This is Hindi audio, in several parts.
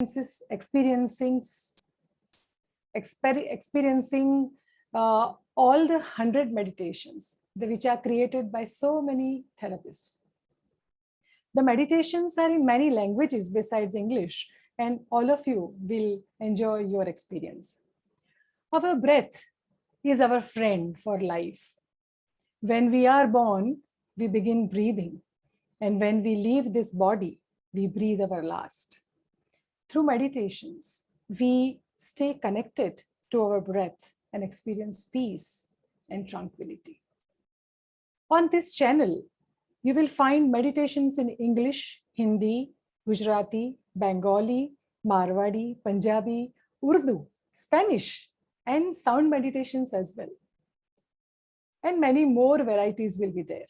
experiencing all the 100 meditations which are created by so many therapists. The meditations are in many languages besides English, and all of you will enjoy your experience. Our breath is our friend for life. When we are born, we begin breathing, and when we leave this body, we breathe our last. Through meditations, we stay connected to our breath and experience peace and tranquility. On this channel, you will find meditations in English, Hindi, Gujarati, Bengali, Marwadi, Punjabi, Urdu, Spanish, and sound meditations as well. And many more varieties will be there.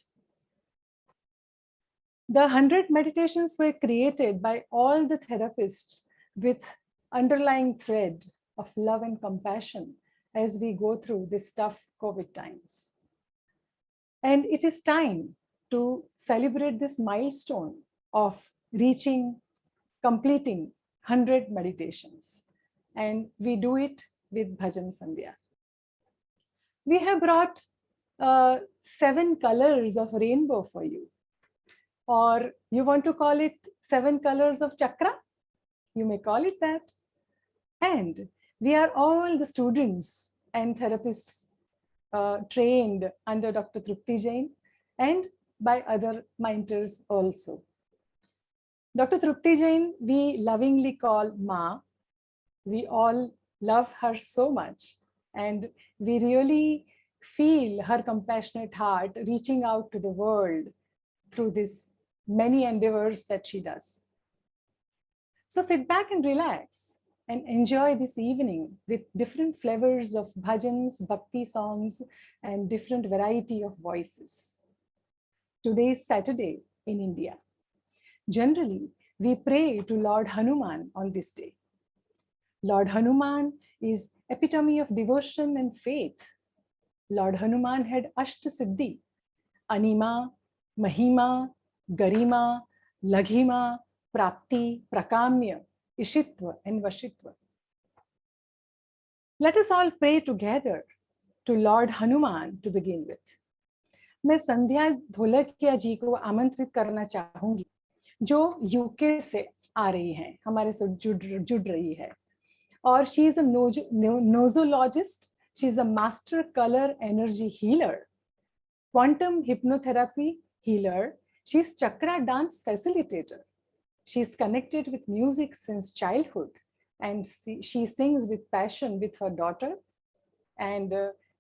The 100 meditations were created by all the therapists with underlying thread of love and compassion as we go through this tough COVID times. And it is time to celebrate this milestone of completing 100 meditations. And we do it with Bhajan Sandhya. We have brought 7 colors of rainbow for you. Or you want to call it 7 colors of chakra? You may call it that. And we are all the students and therapists trained under Dr. Trupti Jain and by other mentors also. Dr. Trupti Jain, we lovingly call Ma. We all love her so much, and we really feel her compassionate heart reaching out to the world through these many endeavors that she does. So sit back and relax and enjoy this evening with different flavors of bhajans, bhakti songs, and different variety of voices. Today is Saturday in India. Generally, we pray to Lord Hanuman on this day. Lord Hanuman is epitome of devotion and faith. Lord Hanuman had Ashta Siddhi, Anima, Mahima, Garima, Laghima, Prapti, Prakamya, Ishitva, and Vashitva. Let us all pray together to Lord Hanuman to begin with. मैं संध्या ढोलकिया जी को आमंत्रित करना चाहूंगी, जो यूके से आ रही हैं, हमारे साथ जुड़ रही है. और she is a nosologist, she is a master color energy healer, quantum hypnotherapy healer, she is chakra dance facilitator. She is connected with music since childhood, and she sings with passion with her daughter. And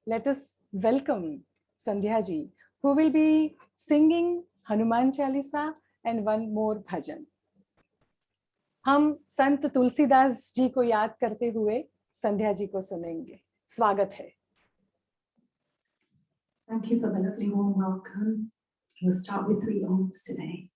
let us welcome Sandhya ji, who will be singing Hanuman Chalisa and one more bhajan. हम संत तुलसीदास जी को याद करते हुए संध्या जी को सुनेंगे. स्वागत है. Thank you for the lovely warm welcome. We'll start with 3 Oms today.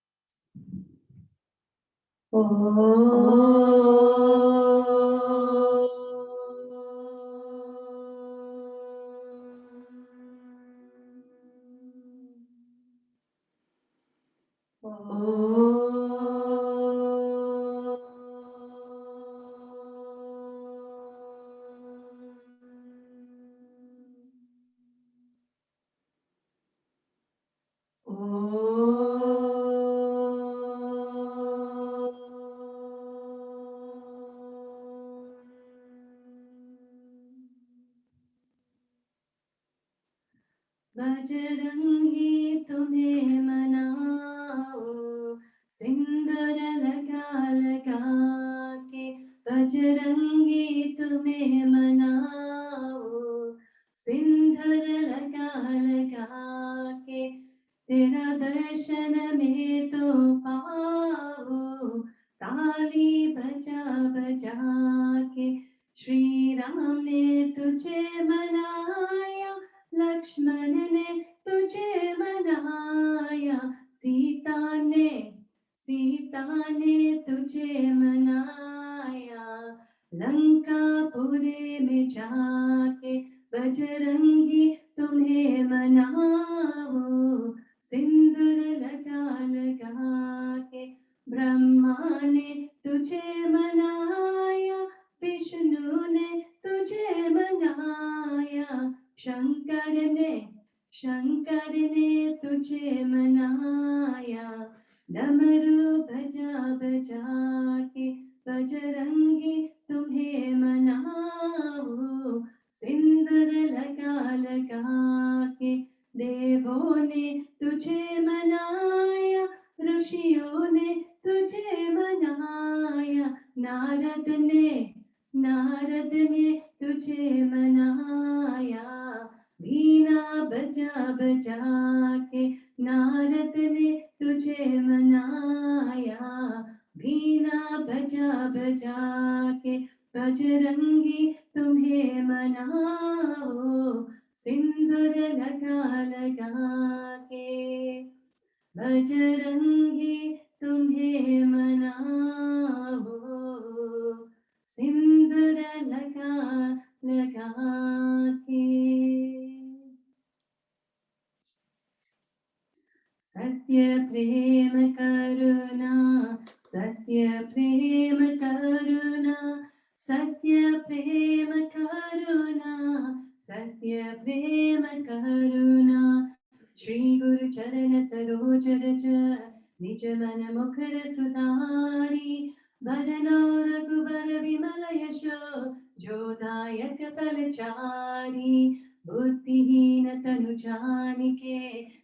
Bajrangi तुम्हें मनाओ, सिंदूर लगा लगा के. बजरंगी तुम्हें मनाओ, सिंदूर लगा लगा के. तेरा दर्शन में तो पाओ, ताली बजा बजा के. श्री राम ने तुझे मनाया, लक्ष्मण ने तुझे मनाया, सीता ने तुझे मनाया. लंकापुरी में जाके बजरंगी तुम्हें मनाओ, सिंदूर लगा लगा के. ब्रह्मा ने तुझे मनाया, विष्णु ने तुझे मनाया, शंकर ने तुझे मनाया। डमरू बजा बजा के बजरंगी तुम्हें मनाओ, सिंदूर लगा लगा के देवों ने तुझे मनाया, ऋषियों ने तुझे मनाया, नारद ने तुझे मनाया। वीणा बजा बजा के नारद ने तुझे मनाया, वीणा बजा बजा के बजरंगी तुम्हें मनाओ, सिंदूर लगा लगा के बजरंगी तुम्हें मनाओ, सिंदूर लगा लगा के। सत्य प्रेम करुणा, सत्य प्रेम करुणा, सत्य प्रेम करुणा, सत्य प्रेम करुणा। श्री गुरु चरण सरोज रज निज मन मुखर सुधारी, वरनौ रघुबर विमल यशो जोदायक फलचारी। बुद्धिहीन तनु जानिके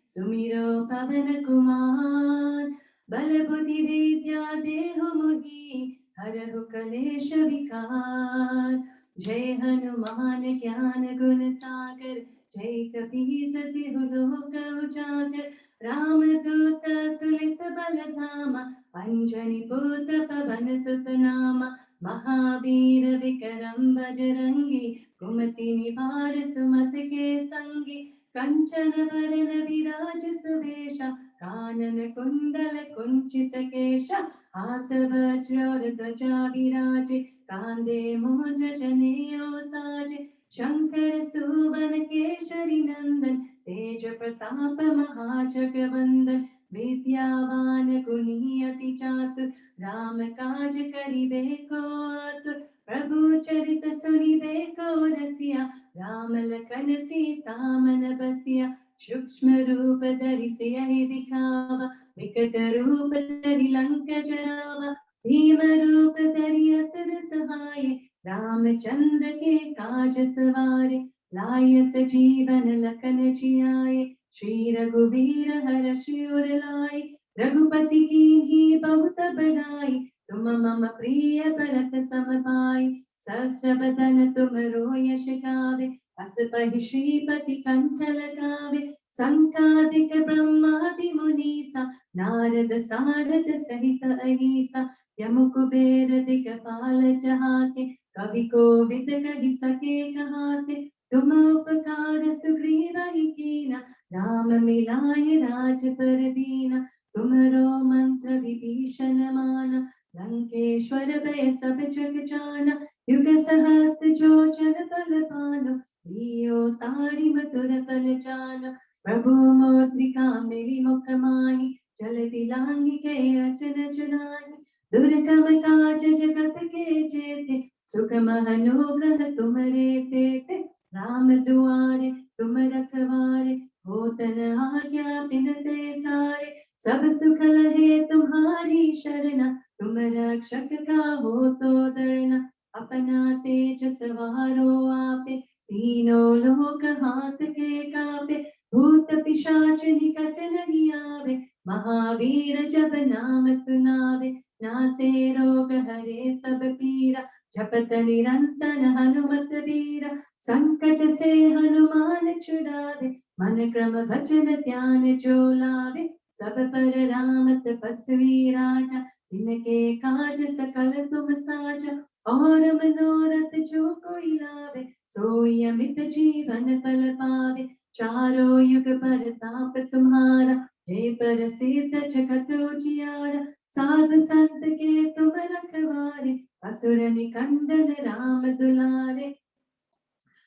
सुमिरो पवन कुमार, बल बुद्धि विद्या देहु मोहि हरहु कलेश विकार। जय हनुमान ज्ञान गुण सागर, जय कपीस तिहु लोक उजागर। रामदूत तुलित बल धामा, अंजनी पुत पवन सुत नामा। महावीर विक्रम बजरंगी, कुमति निवार सुमत के संगी। कंचन वरण विराज सुवेशा, कानन कुंडल कुंचित केशा। हाथ वज्र और ध्वजा विराजे, कांधे मूंज जनेऊ साजे। शंकर सुवन केसरी नंदन, तेज प्रताप महाजगवंदन। विद्यावान गुणी अति चातुर, राम काज करिबे को आतुर। प्रभु चरित सुनिबे को रसिया, राम लखन सीता मन बसिया। सूक्ष्म रूप धरि सियहि दिखावा, विकट रूप धरि लंक जरावा। भीम रूप धरि असुर सहाय, रामचंद्र के काज सवारे। लाय सजीवन लखन जियाए, श्री रघुवीर हर्षि उर लाए। रघुपति कीन्ही बहुत बड़ाई, तुम मम प्रिय भरत सम भाई। सहस्र बदन तुमरो यश गावे, अस पहि श्रीपति कंठ लगावे। संकादिक ब्रह्मादि मुनीसा, नारद सारद सहित अहिसा। यम कुबेर दिगपाल जहाते, कवि कोविद कहि सके कहाते। तुम उपकार सुग्रीव कीना, राम मिलाय राजपद दीना। तुमरो मंत्र विभीषण माना, लंकेश्वर भय सब जग जाना। युग सहस्त्र जो जन बल पाना, लियो तारि मधुर फल जाना। प्रभु मुद्रिका मेरी मुख माही, जलधि लांघि गए रचन जनाही। दुर्गम काज जगत के जेते, सुगम अनुग्रह तुम्हारे तेते। राम दुआरे तुम रखवारे, होतन आज्ञा बिन पैसारे। सब सुख लहे तुम्हारी शरणा, तुम रक्षक का हो तो डरना। अपना तेज सवारो आपे, तीनों लोक हाथ के कापे। भूत पिशाच निकट नहीं आवे, महावीर जब नाम सुनावे। नासे रोग हरे सब पीरा, जपत निरंतर हनुमत वीरा। संकट से हनुमान छुड़ावे, मन क्रम भजन ध्यान जो लावे। सब पर राम तपस्वी राजा, इनके काज सकल तुम साजा। और मनोरथ जो कोई लावे, सोई अमित जीवन फल पावे। चारों युग परताप तुम्हारा, हे प्रसिद्ध जगत उजियारा। साधु संत के तुम रखवारे, असुर निकंदन राम दुलारे।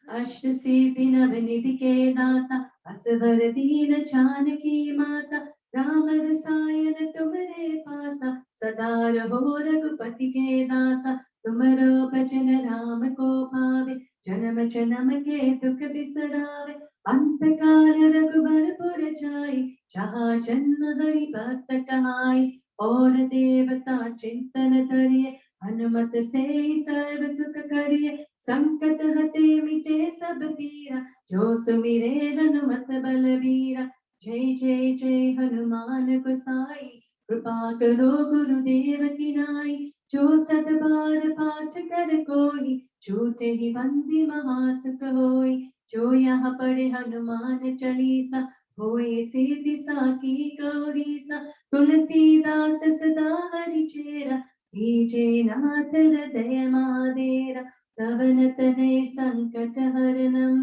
अष्ट सिद्धि नव निधि के दाता, असवर दीन जानकी माता। राम रसायन तुम्हारे पासा, सदा रहो रघुपति के दासा। तुमरो भजन राम को पावे, जन्म जन्म के दुख बिसरावे। अंत काल रघुबर पुर जाई, जहाँ जन्म हरि भक्त कहाई। और देवता चिंतन करिए, हनुमत से सर्व सुख करिए। संकट हटे मिटे सब पीरा, जो सुमिरे हनुमत बलबीरा। जय जय जय हनुमान गोसाई, कृपा करो गुरुदेव की नाई। जो सत बार पाठ कर कोई, छूटे ही बंदी महासुख होई। जो यहाँ पढ़े हनुमान चालीसा, होए सिद्धि साकी गौरीसा। तुलसीदास सदा हरिचेरा, कीजे नाथ हृदय महादेरा। कवन तनय संकट हरणम,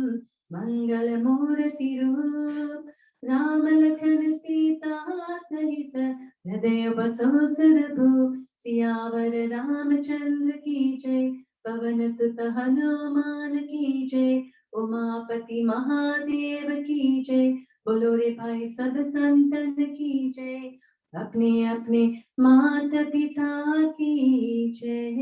मंगल मूर्ति रूप। राम लखन सीता सहित, हृदय बसो सुरभूप। सियावर रामचंद्र की जय, पवन सुत हनुमान की जय। उमापति महादेव की जय, बोलो रे भाई सब संतन की जय। अपने अपने माता पिता की जय।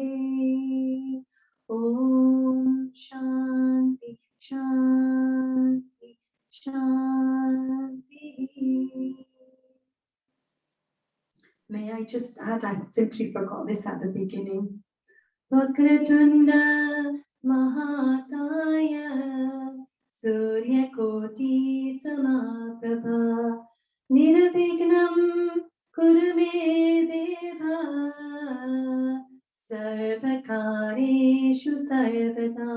ओम शांति शांति शांति। May I just add, I simply forgot this at the beginning. Vakratunda Mahakaya, Suryakoti Samaprabha, Nirvignam Kurume Deva, Sarvakareshu Sarvada,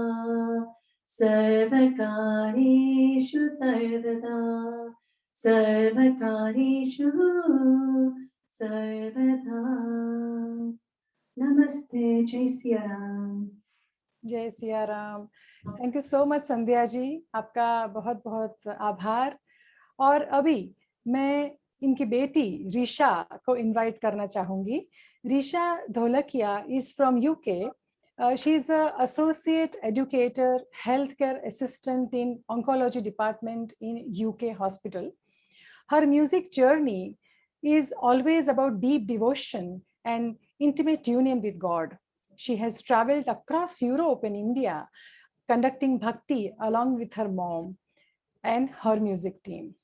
Sarvakareshu Sarvada, Sarvakareshu Sarvada. Namaste, Jai Siya Ram. जय Siya Ram. Thank you so much Sandhya ji, आपका बहुत बहुत आभार। और अभी मैं इनकी बेटी रीशा को इनवाइट करना चाहूंगी। Risha Dholakia is from UK. She is an associate educator, healthcare assistant in oncology department in UK hospital. Her music journey is always about deep devotion and intimate union with God. She has traveled across Europe and India, conducting bhakti along with her mom and her music team.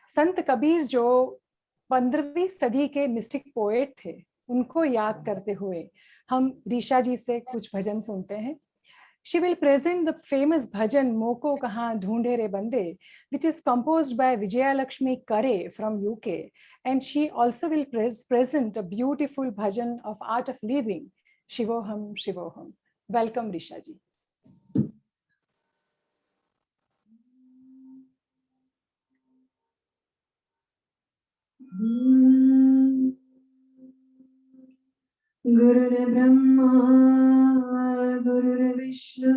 संत कबीर जो 15वीं सदी के मिस्टिक पोएट थे, उनको याद करते हुए हम रीशा जी से कुछ भजन सुनते हैं. She will present the famous bhajan Moko Kahan Dhoonde Re Bande, which is composed by Vijayalakshmi Kare from UK. And she also will present a beautiful bhajan of Art of Living, Shivoham Shivoham. Welcome, Risha ji. Guru Brahma, Guru Vishnu,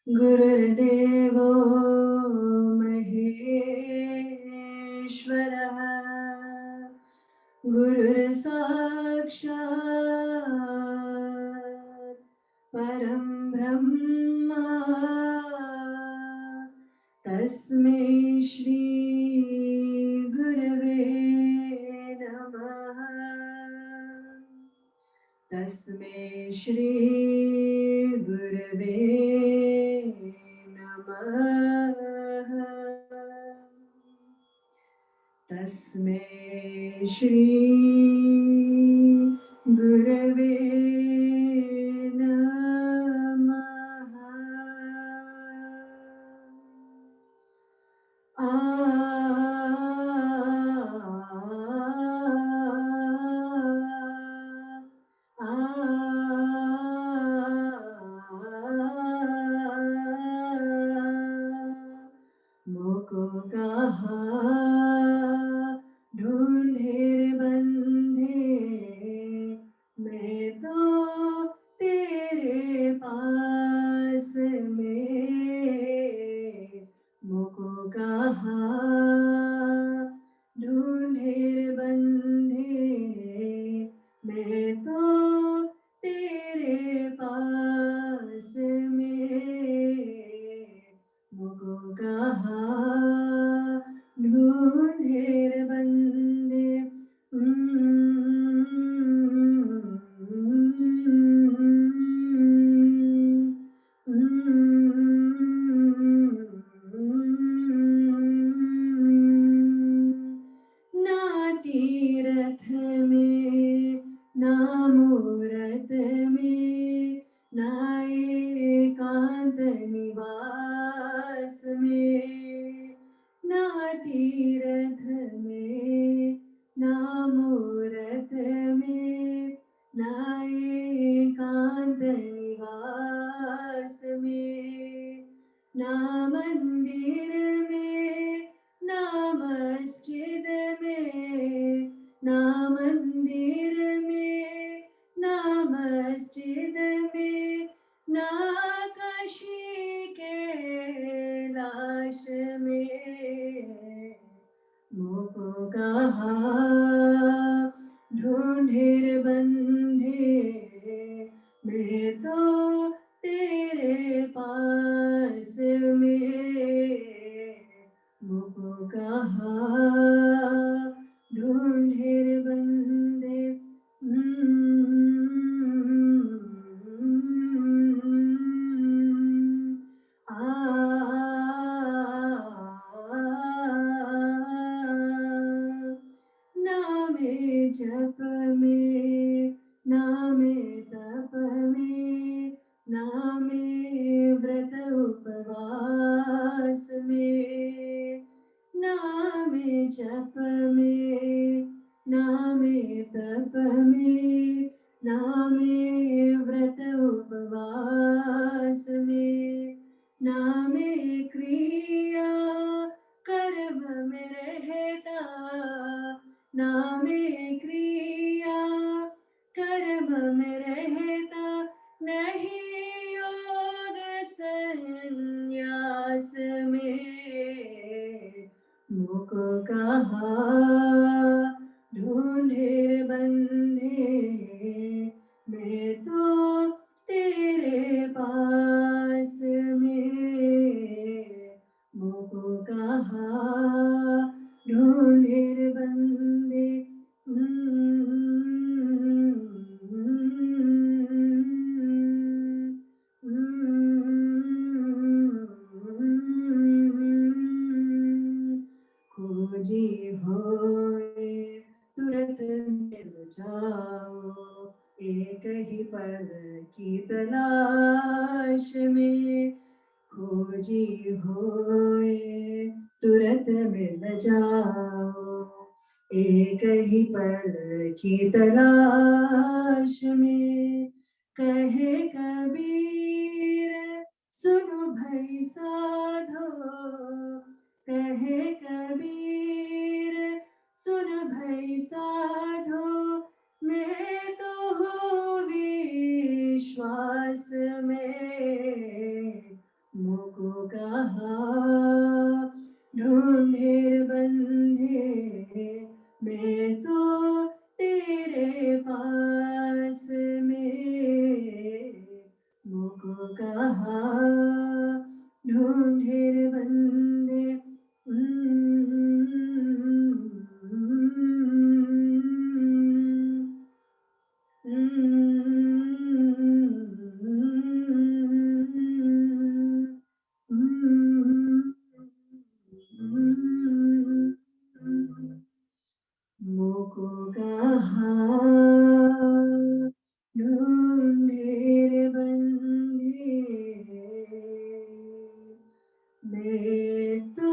Guru Devo Maheshwara, Guru Sakshat Param Brahma, Tasmai Shri Gurave Namah. Tasmai Shri Gurave Namah. Tasmai Shri Gurave Namah. Moko kaha ढूंढे बंधे, मैं तो तेरे पास में. मुको कहा ढूंढे बंधे, मैं तो तेरे पास में. मुको कहा ढूंढे एकांत निवास में, ना मंदिर में ना मस्जिद में, ना मंदिर में ना मस्जिद में, ना काशी के लाश में, मोको कहा ढूंढे बंधे, मैं तो तेरे पास में, मोको कहा ढूंढे बंधे। नामे जप में, नामे तप में, नामे व्रत उपवास में, नामे जप में, नामे तप में, नामे व्रत उपवास में, नामे क्रिया कर्म में रहता, नामे क्रिया कर्म में रहता, नहीं योग संन्यास में, मुको कहा ढूंढे बंधे, मैं तो तेरे पास में, मुको कहा ढूंढे बंधे। खोजी होए तुरंत मिल जाओ, एक ही पल की तलाश में, खोजी होए तुरंत मिल जाओ, एक ही पल की तलाश में, कहे कबीर सुनो भाई साधो, कहे कबीर सुन भाई साधो, मैं तो हूँ विश्वास में, मुको कहा ढूंढे बंधे, मैं तो तेरे पास में, मुको कहा ढूंढे बंधे। मोको कहा ढूंढे बंधे, मैं तो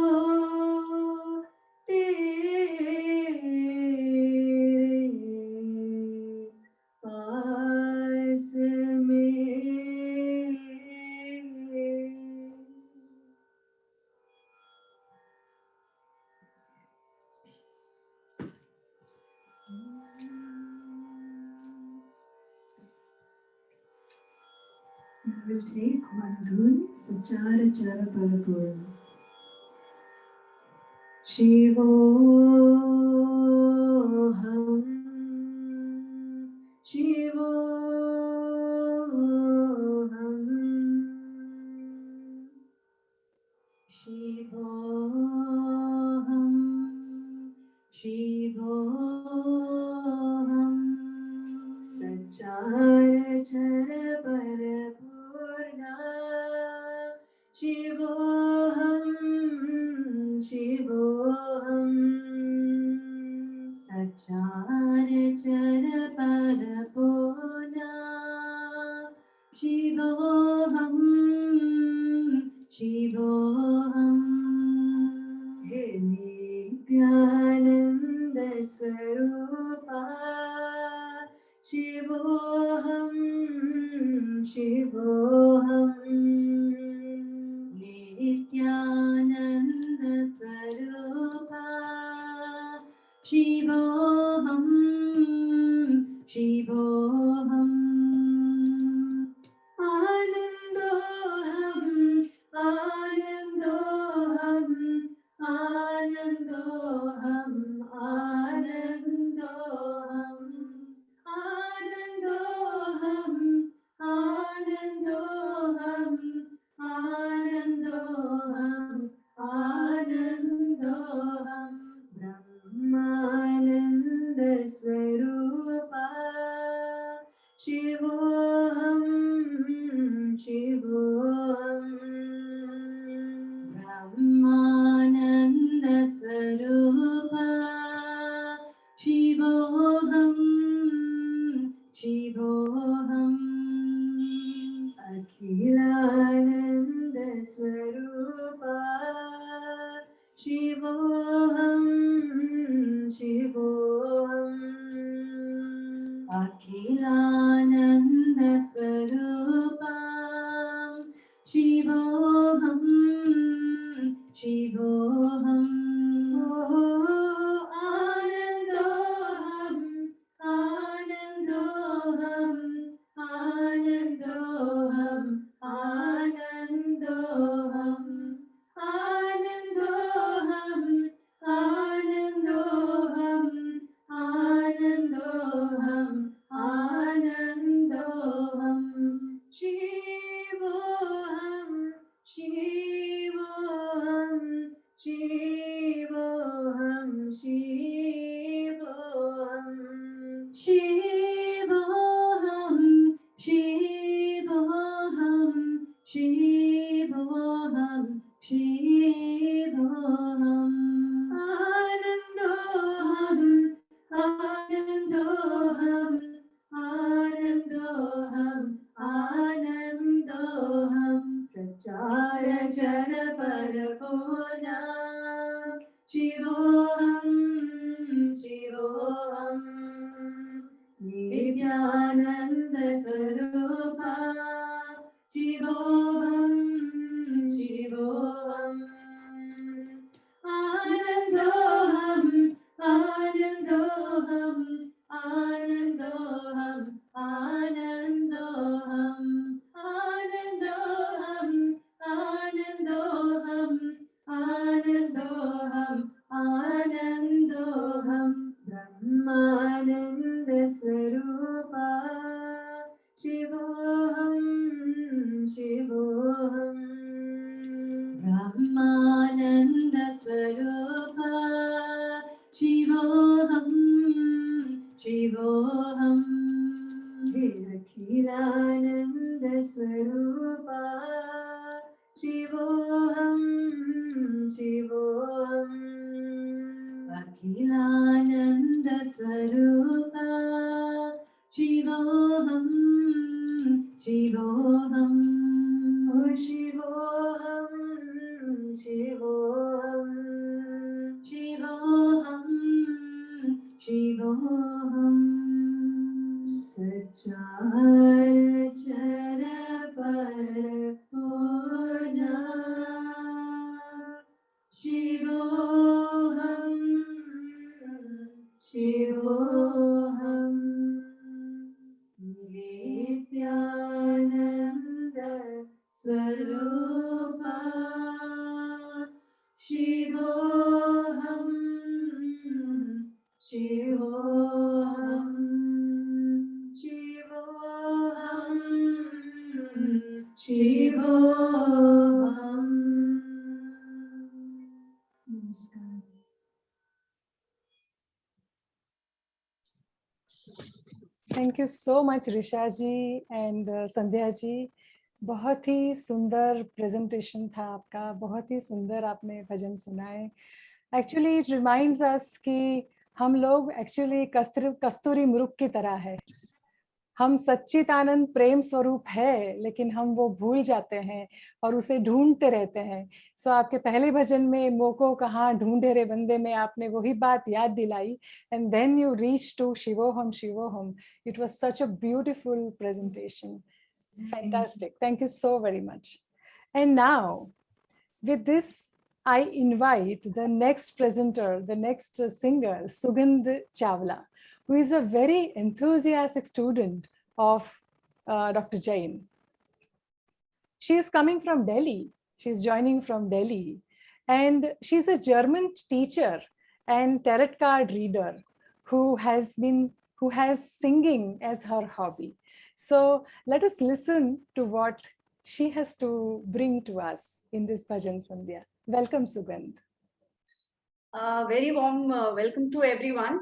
तेरे पास में। I will take one dhuni sachara chara parapurna. Shivoham, Shivoham, Shivoham, Shivoham, Sachara chara parapurna. Shivoham, Shivoham, Sachara chara parapurna. Shivoham, Shivoham, He Nityananda Swarupa. Shivoham, शिवोऽहं शिवोऽहम् ब्रह्मानन्दस्वरूपा शिवोऽहं शिवोऽहम् अखिलानन्दस्वरूपा शिवोऽहं शिवोऽहम् अखिलानन्दस्वरूपा शिवोऽहं शिवोऽहम् आनन्दोऽहम् आनन्दोऽहम् आनन्दोऽहम् आनन्दोऽहम् आनन्दोऽहम् आनन्दोऽहम् आनन्दोऽहम् आनन्दोऽहम् शिवोऽहं शिवोऽहं शिवोऽहं शिवोऽहं शिवोऽहं शिवोऽहं शिवोऽहं शिवोऽहम् आनन्दोऽहम् आनन्दोऽहम् आनन्दोऽहम् आनन्दोऽहम् सच्चारचरपरपूर्णा शिवोऽहं शिवोऽहम् नित्यानन्दस्वरूपा शिवोऽहं शिवोऽहम् आनन्दोऽहम् आनन्दोऽहम् आनन्दोऽहम् आनन्दोऽहम् आनन्दोऽहम् आनन्दोऽहम् आनन्दोऽहम् आनन्दोऽहम् ब्रह्मानन्दस्वरूपा शिवोऽहं शिवोऽहम् ब्रह्मानन्दस्वरूपा शिवोऽहं शिवोऽहम् अखिलानन्दस्वरूपा शिवोऽहं शिवोऽहम् अखिलानन्दस्वरूपा शिवोऽहं शिवोऽहम् शिवोऽहं शिवोऽहम् शिवोऽहं शिवोऽहम् सच्चारचरपरपूर्णा शिवोऽहं शिवोऽहम् नित्यानन्दस्वरूपा शिवोऽहं शिवोऽहम् शिवोऽहं शिवोऽहम् नमस्कार Thank you so much, Risha ji and Sandhya ji. बहुत ही सुंदर प्रेजेंटेशन था आपका, बहुत ही सुंदर आपने भजन सुनाए. एक्चुअली इट रिमाइंड्स अस कि हम लोग एक्चुअली कस्तूरी मृग की तरह है. हम सच्चिदानंद प्रेम स्वरूप है, लेकिन हम वो भूल जाते हैं और उसे ढूंढते रहते हैं. सो आपके पहले भजन में मोको कहाँ ढूंढे रे बंदे में आपने वही बात याद दिलाई, and then you reach to Shivoham Shivoham. It was such a beautiful presentation. Fantastic. Thank you so very much. And now, with this, I invite the next presenter, the next singer, Sugandh Chawla, who is a very enthusiastic student of Dr. Jain. She is coming from Delhi. She is joining from Delhi. And she's a German teacher and tarot card reader who has singing as her hobby. So let us listen to what she has to bring to us in this Bhajan Sandhya. Welcome, Sugandh. Very warm welcome to everyone.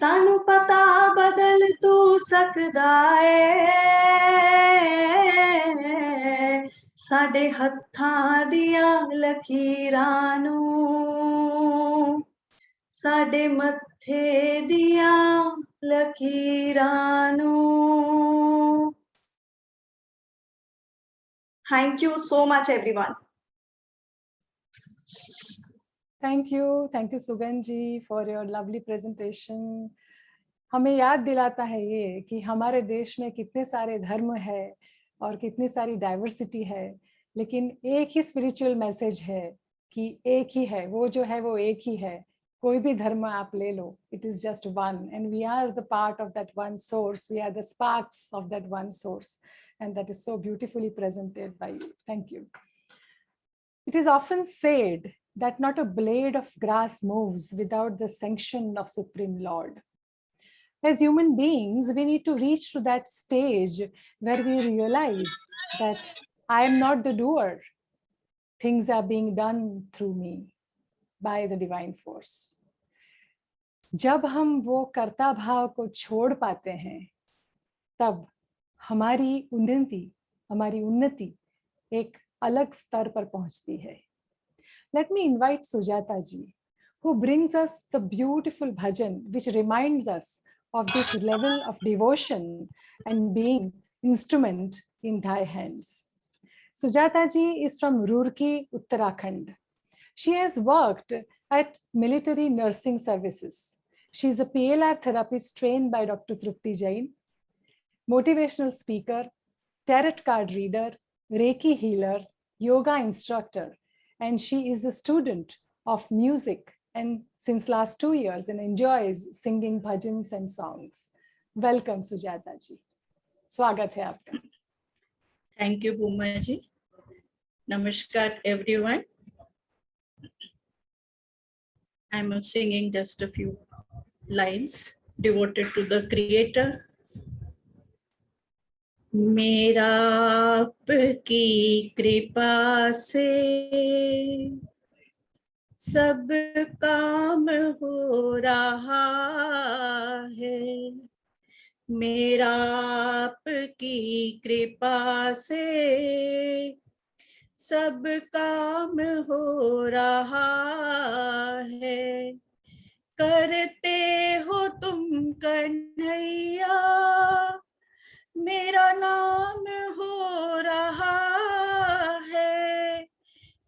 सानू पता बदल तू सकदा है साडे हत्थां दियां लकीरां नू साडे मत्थे दियां लकीरां नू। Thank you so much everyone. Thank you Sugan ji for your lovely presentation. हमें याद दिलाता है ये कि हमारे देश में कितने सारे धर्म है और कितनी सारी डाइवर्सिटी है, लेकिन एक ही स्पिरिचुअल मैसेज है कि एक ही है, वो जो है वो एक ही है। कोई भी धर्म आप ले लो, it is just one and we are the part of that one source. We are the sparks of that one source, and that is so beautifully presented by you. Thank you. It is often said that not a blade of grass moves without the sanction of Supreme Lord. As human beings, we need to reach to that stage where we realize that I am not the doer. Things are being done through me by the divine force. जब हम वो कर्ता भाव को छोड़ पाते हैं, तब हमारी उन्नति एक अलग स्तर पर पहुंचती है. Let me invite Sujata ji, who brings us the beautiful bhajan which reminds us of this level of devotion and being instrument in thy hands. Sujata ji is from Roorkee, Uttarakhand. She has worked at military nursing services. She is a PLR therapist trained by Dr. Trupti Jain, motivational speaker, tarot card reader, Reiki healer, yoga instructor, and she is a student of music and since last 2 years and enjoys singing bhajans and songs. Welcome Sujata ji. स्वागत है आपका. Thank you Bhuma ji. Namaskar everyone. I'm singing just a few lines devoted to the Creator. मेरा आपकी कृपा से सब काम हो रहा है. मेरा आपकी कृपा से सब काम हो रहा है. करते हो तुम कन्हैया, मेरा नाम हो रहा है.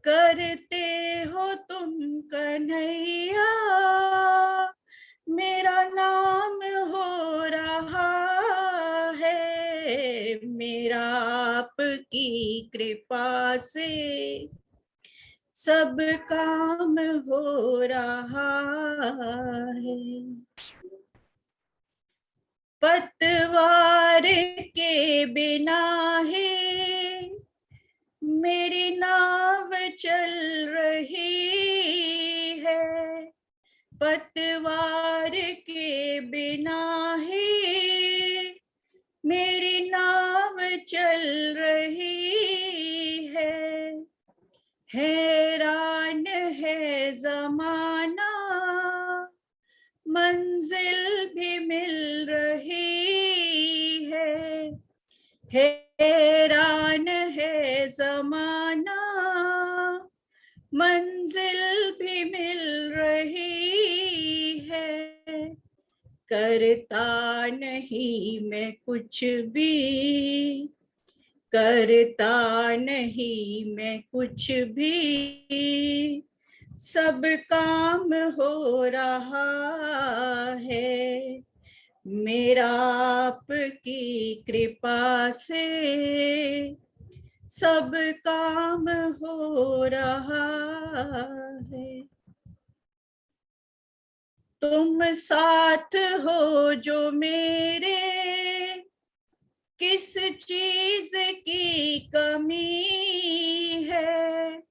करते हो तुम कन्हैया, मेरा नाम हो रहा है. मेरा आपकी कृपा से सब काम हो रहा है. पतवार के बिना है मेरी नाव चल रही है. पतवार के बिना है मेरी नाव चल रही है. हैरान है जमाना, मंजिल भी मिल रही है. हैरान है जमाना, मंजिल भी मिल रही है. करता नहीं मैं कुछ भी, करता नहीं मैं कुछ भी, सब काम हो रहा है. मेरा आपकी कृपा से सब काम हो रहा है. तुम साथ हो जो मेरे, किस चीज की कमी है.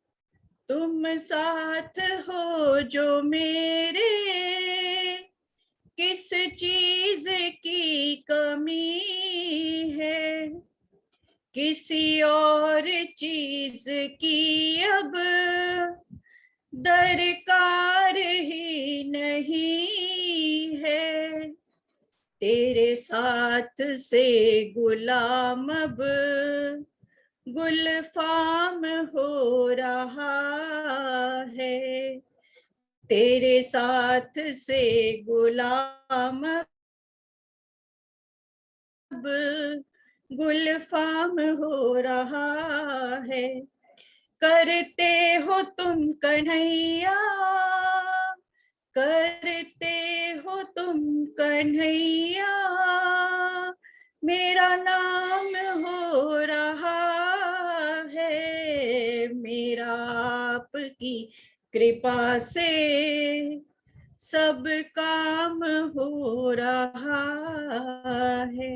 तुम साथ हो जो मेरे, किस चीज की कमी है. किसी और चीज की अब दरकार ही नहीं है. तेरे साथ से गुलाम अब गुलफाम हो रहा है, तेरे साथ से गुलाम अब गुलफाम हो रहा है। करते हो तुम कन्हैया, करते हो तुम कन्हैया, मेरा नाम हो रहा है, मेरा आपकी कृपा से सब काम हो रहा है।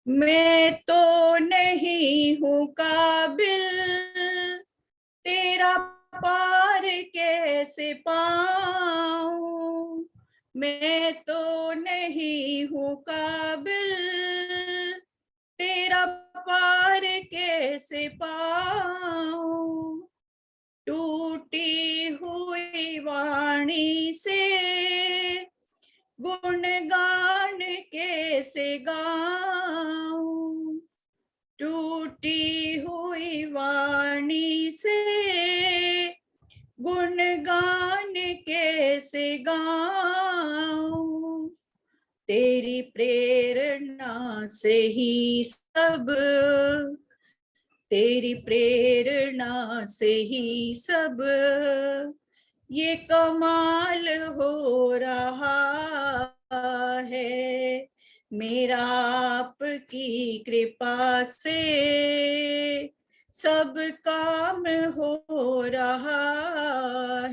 मैं तो नहीं हूँ काबिल, तेरा पार कैसे पाऊं, मैं तो नहीं हूँ काबिल, तेरा पार कैसे पाऊं। टूटी हुई वाणी से गुणगान कैसे गाऊं, टूटी हुई वाणी से गुणगान कैसे गाऊं। तेरी प्रेरणा से ही सब, तेरी प्रेरणा से ही सब ये कमाल हो रहा है, मेरा आपकी कृपा से सब काम हो रहा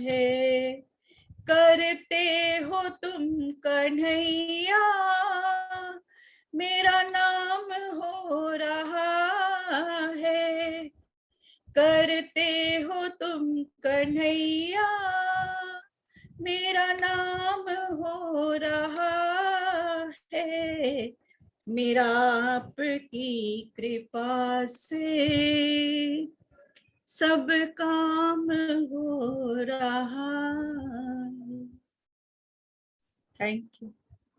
है। करते हो तुम कन्हैया, मेरा नाम हो रहा है, करते हो तुम कन्हैया, मेरा नाम हो रहा है, मेरा आपकी कृपा से सब काम हो रहा है। Thank you.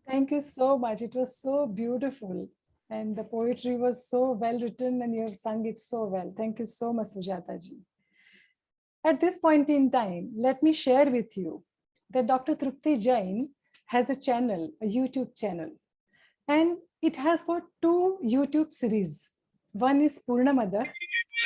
Thank you so much. It was so beautiful. And the poetry was so well written, and you have sung it so well. Thank you so much, Sujata ji. At this point in time, let me share with you that Dr. Trupti Jain has a channel, a YouTube channel, and it has got 2 YouTube series. One is Purna Mother,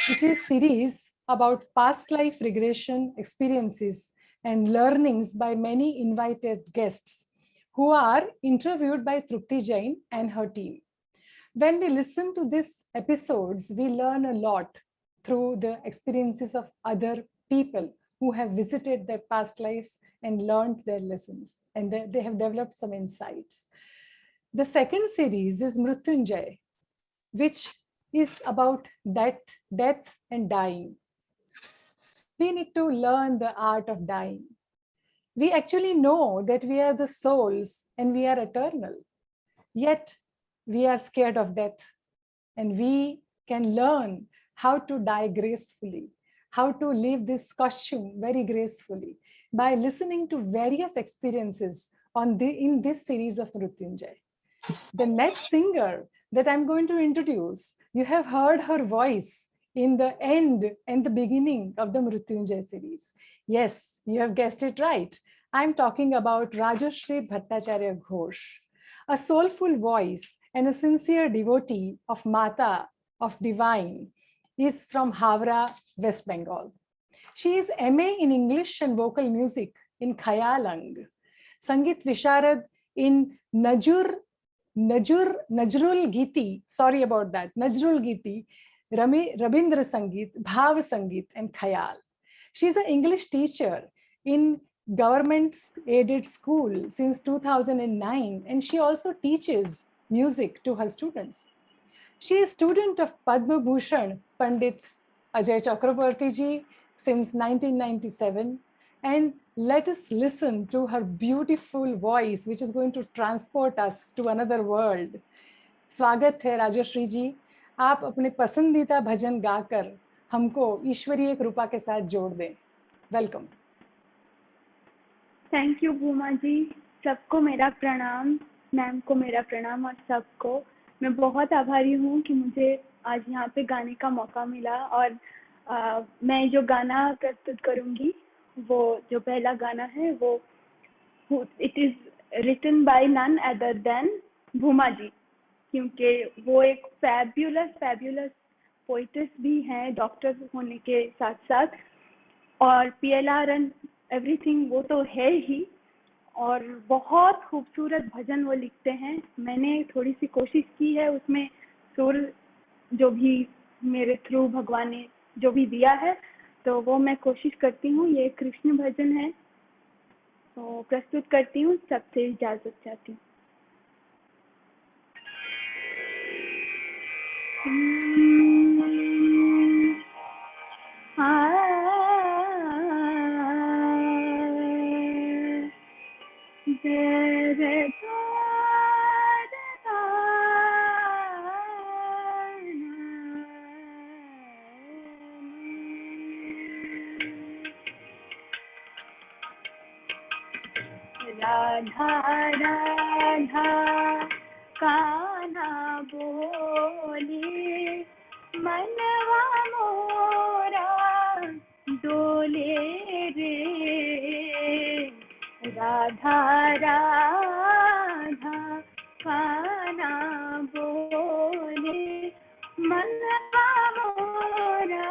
which is series about past life regression experiences and learnings by many invited guests who are interviewed by Trupti Jain and her team. When we listen to these episodes, we learn a lot through the experiences of other people who have visited their past lives and learned their lessons, and they have developed some insights. The second series is Mrutyunjay, which is about death and dying. We need to learn the art of dying. We actually know that we are the souls and we are eternal, yet we are scared of death, and we can learn how to die gracefully, how to live this costume very gracefully by listening to various experiences in this series of Mrutyunjay. The next singer that I'm going to introduce, you have heard her voice in the end and the beginning of the Mrutyunjay series. Yes, you have guessed it right. I'm talking about Rajashri Bhattacharya Ghosh, a soulful voice and a sincere devotee of Mata, of Divine, is from Havra, West Bengal. She is MA in English and vocal music in Khayalang, Sangeet Visharad in Najrul Giti, sorry about that, Najrul Giti, Rabindra Sangeet, Bhav Sangeet, and Khayal. She is an English teacher in government aided school since 2009, and she also teaches music to her students. She is student of Padma Bhushan Pandit Ajay Chakraborty ji since 1997, and let us listen to her beautiful voice, which is going to transport us to another world. स्वागत है राजश्री जी, आप अपने पसंदीदा भजन गाकर हमको ईश्वरीय कृपा के साथ जोड़ दें. वेलकम. थैंक यू भूमा जी, सबको मेरा प्रणाम. मैम को मेरा प्रणाम और सबको। मैं बहुत आभारी हूँ कि मुझे आज यहाँ पे गाने का मौका मिला और मैं जो गाना प्रस्तुत करूँगी वो जो पहला गाना है वो it is written by none other than Bhuma ji, क्योंकि वो एक फैब्यूलस पोइट्रेस भी हैं डॉक्टर होने के साथ साथ, और PLR एंड एवरीथिंग वो तो है ही, और बहुत खूबसूरत भजन वो लिखते हैं। मैंने थोड़ी सी कोशिश की है उसमें सुर जो भी मेरे थ्रू भगवान ने जो भी दिया है तो वो मैं कोशिश करती हूँ। ये कृष्ण भजन है तो प्रस्तुत करती हूँ, सबसे इजाज़त चाहती हूँ। राधा राधा कान्हा बोले मनवा मोरा डोले रे। राधा राधा कान्हा बोले मनवा मोरा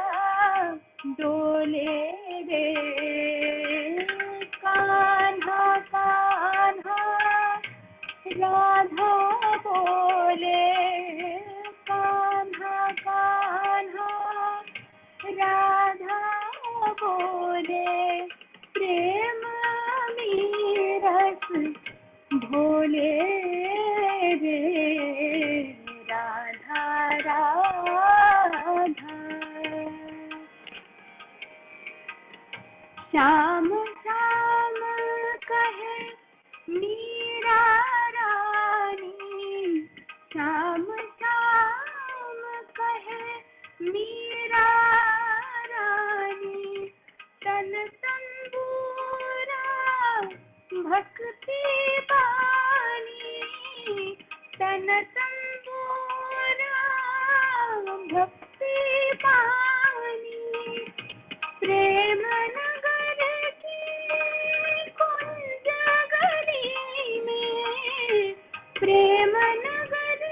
डोले रे। कान्हा कान्हा राधा बोले, कान्हा कान्हा राधा बोले, प्रेम मीरस भोले रे। राधा राधा श्याम श्याम कहे मीरा रानी, श्याम श्याम कहे मीरा रानी, तन तंबूरा भक्ति बानी, तन तंबूरा भक्ति बानी, प्रेम नगर की कुंज गली में, प्रेम नगर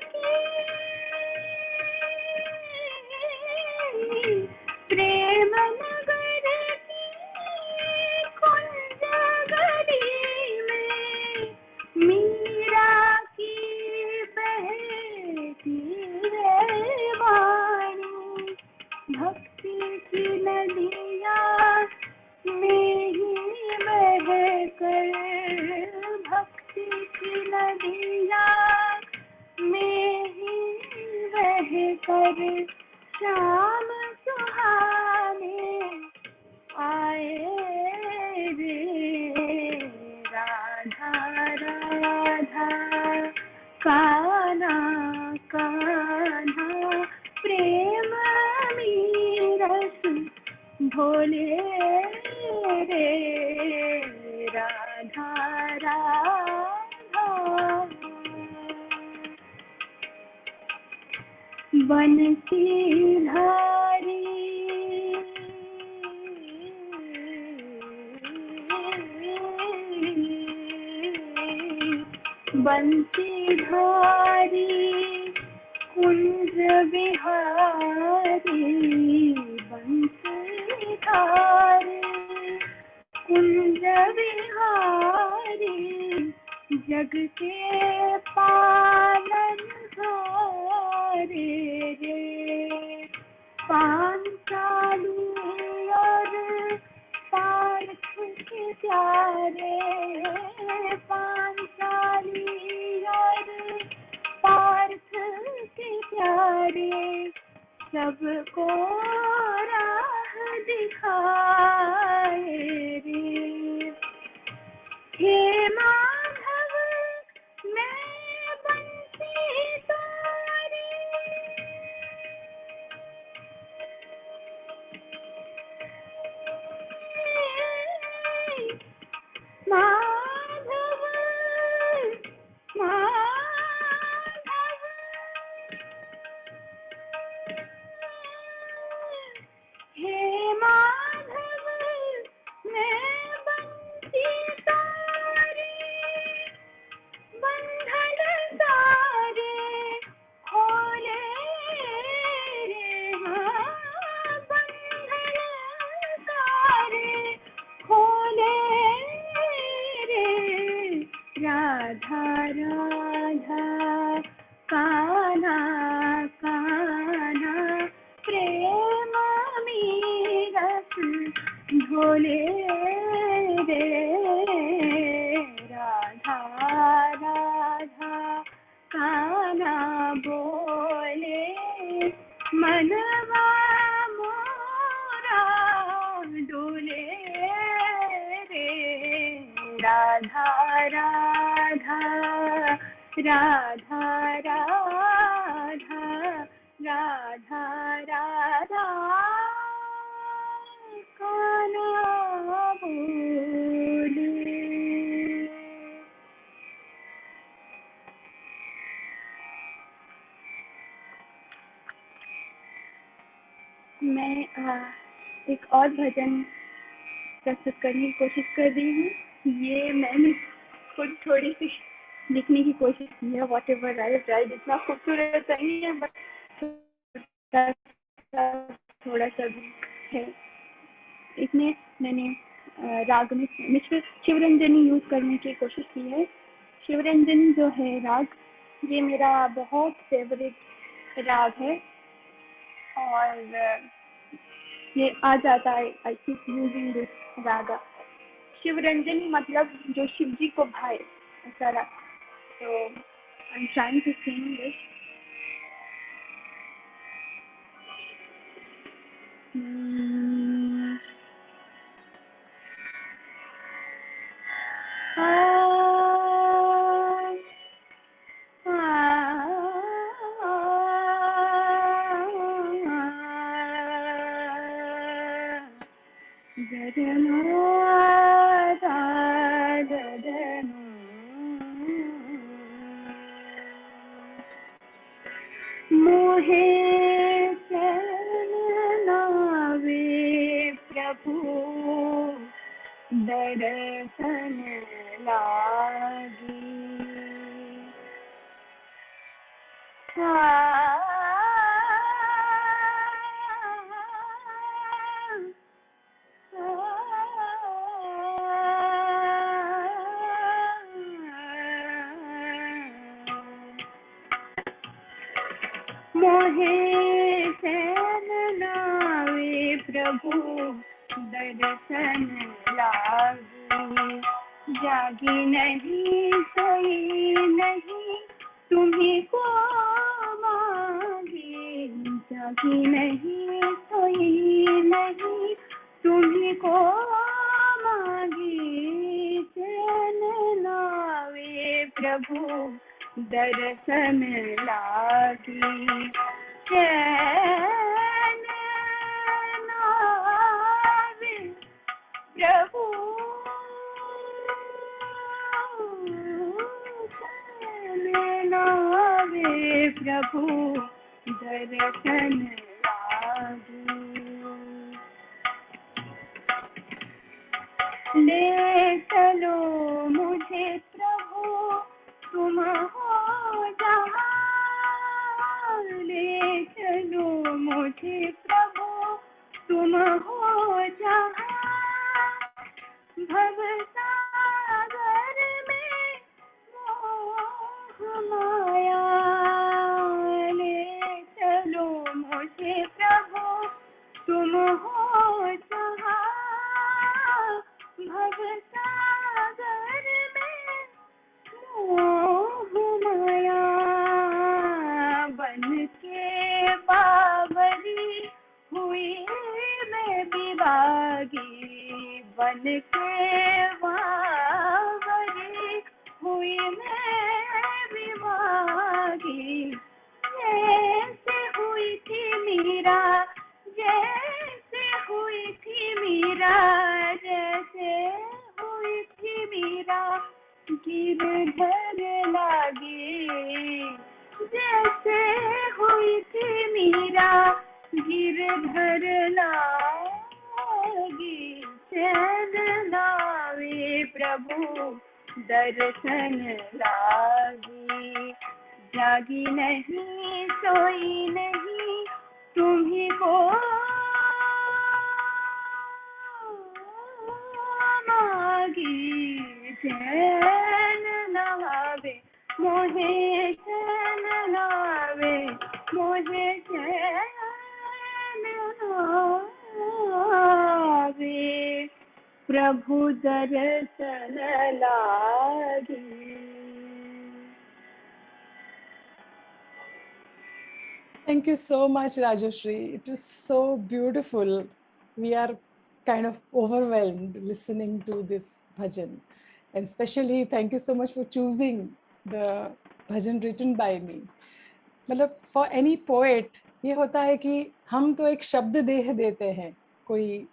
की, प्रेम नगर की कुंज गली में, मीरा की बहती है वाणी, भक्ति की नदिया में ही बह कर, भक्ति की नदिया में ही बह कर, श्याम सुहाने आए रे। राधा राधा कान्हा कान्हा प्रेम मीरस भोले रे। राधा राधा बंसी धारी बंसी धारी कुंज बिहारी, बंसी धारी कुंज बिहारी, जग के पालन हारे रे। पांचाली और पार्थ के प्यारे, पांचाली और पार्थ के प्यारे, सबको राह दिखाए रे। हे माधव मैं बंसी तारी, माधव बोले रे राधा राधा काना बोले मनवा मोरा डोले रे राधा राधा राधा राधा राधा राधा काना बोले। मैं एक और भजन प्रस्तुत करने की कोशिश कर रही हूँ। ये मैंने खुद थोड़ी सी लिखने की कोशिश की है। वॉट एवर राइट राइट इतना खूबसूरत नहीं है, बट थोड़ा सा भी है। इसमें मैंने राग में मिश्र शिवरंजनी यूज करने की कोशिश की है। शिवरंजनी जो है राग, ये मेरा बहुत फेवरेट राग है और ये आ जाता है। I keep using this raga. Shivaranjani मतलब जो शिव जी को भाए, ऐसा राग। तो I am trying to sing this. मोहे चलनावे प्रभु दर्शन लागी। मोहे चलनावे प्रभु दर्शन लागी। जागी नहीं सोई नहीं तुम्हीं को मांगी। जागी नहीं सोई नहीं तुम्हीं को मांगी। चैन नावे प्रभु दर्शन लागी। चैन नावे प्रभु नावे प्रभु दर्शन लागी। ले चलो मुझे प्रभु तुम हो जहाँ। ले चलो मुझे प्रभु तुम हो जहाँ। भव सागर में मोह माया। ले चलो मुझे प्रभु तुम हो जहाँ। भव सागर में मोह माया। बन के बावरी हुई मैं विभागी। बन के बावरी हुई मैं विभागी। जैसे हुई थी मीरा, जैसे हुई थी मीरा, जैसे हुई थी मीरा गिरधर लागी। जैसे हुई थी मीरा गिरधर लागी। चैन नावे प्रभु दर्शन लागी। जागी नहीं सोई नहीं तुम्हीं को मांगी। चैन नावे मोहे चैन नावे मोहे चैन नावे। प्रभु दर्शन लागी। Thank you so much, Rajashri. It was so beautiful. We are kind of overwhelmed listening to this bhajan. And especially, thank you so much for choosing the bhajan written by me. मतलब for any poet, ये होता है कि हम तो एक शब्द देह देते हैं, कोई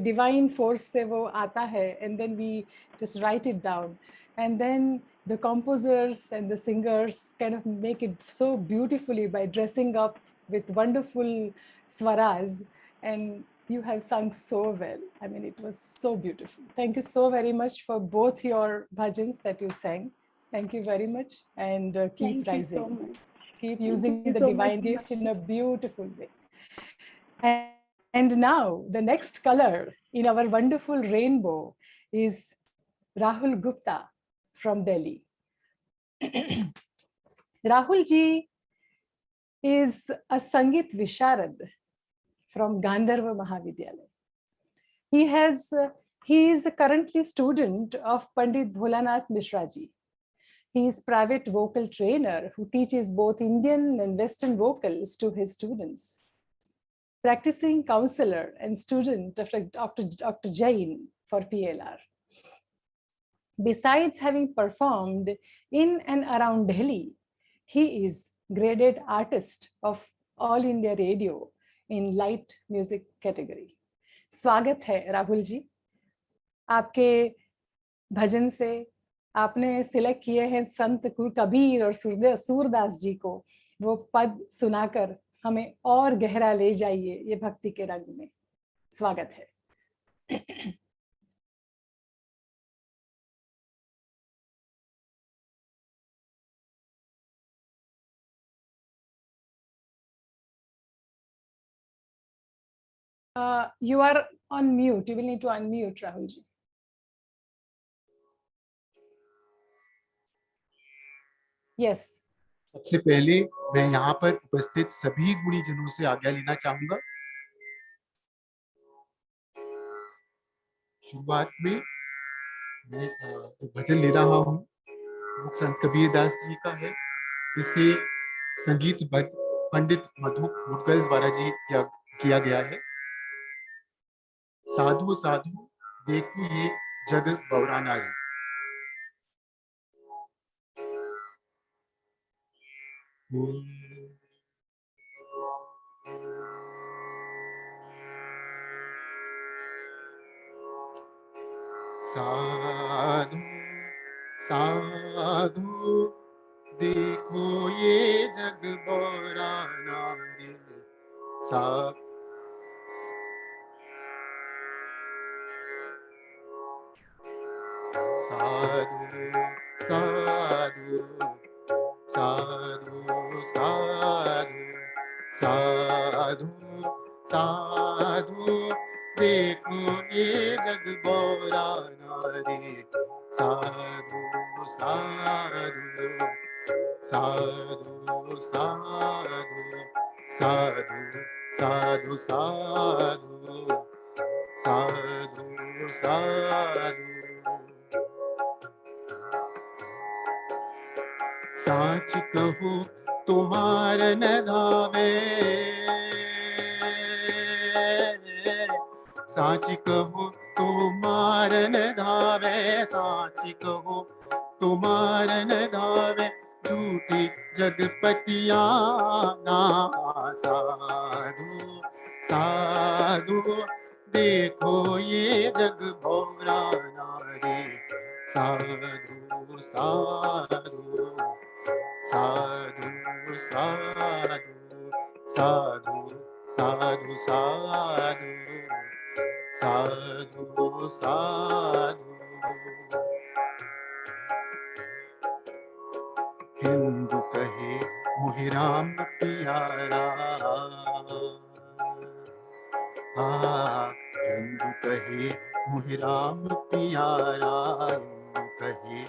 divine force से वो आता है, and then we just write it down. And then the composers and the singers kind of make it so beautifully by dressing up with wonderful swaras, and you have sung so well. I mean, it was so beautiful. Thank you so very much for both your bhajans that you sang. Thank you very much, and keep Thank you rising. so much. Keep Thank using you the so divine much. gift in a beautiful way. And now the next color in our wonderful rainbow is Rahul Gupta from Delhi. Rahul ji is a Sangeet Visharad from Gandharva Mahavidyalaya. He is currently student of Pandit Bholanath Mishra ji. He is private vocal trainer who teaches both Indian and Western vocals to his students. Practicing counselor and student of Dr. Jain for PLR. Besides having performed in and around Delhi, he is graded artist of All India Radio in light music category. स्वागत है राहुल जी, आपके भजन से आपने सिलेक्ट किए हैं संत कबीर और सूरदास जी को, वो पद सुनाकर हमें और गहरा ले जाइए ये भक्ति के रंग में। स्वागत है। You are on mute. You will need to unmute, Rahul ji. Yes. सबसे पहले मैं यहाँ पर उपस्थित सभी गुणीजनों से आज्ञा लेना चाहूंगा। शुरुआत में मैं एक भजन ले रहा हूँ, वो संत कबीर दास जी का है। इसे संगीतबद्ध पंडित मधु मुदगल द्वारा जी किया गया है। साधु साधु देखो ये जग बौरा नारी। साधु साधु देखो ये जग बौरा नारी। साधु साधु साधु साधु साधु साधु देखो ये जग बौरा नारी। साधु साधु साधु साधु साधु साधु साधु साधु साधु। साच कहूँ तुम्हार न धावे, साच कहूँ तुम्हार न धावे, साच कहूँ तुम्हार न धावे, झूठी जगपतिया ना। साधु साधु देखो ये जग भौरा नारी। साधु साधु साधु साधु साधु साधु साधु साधु साधु। हिंदू कहे मोहि राम प्यारा, हिंदू कहे मोहि राम प्यारा, हिंदू कहे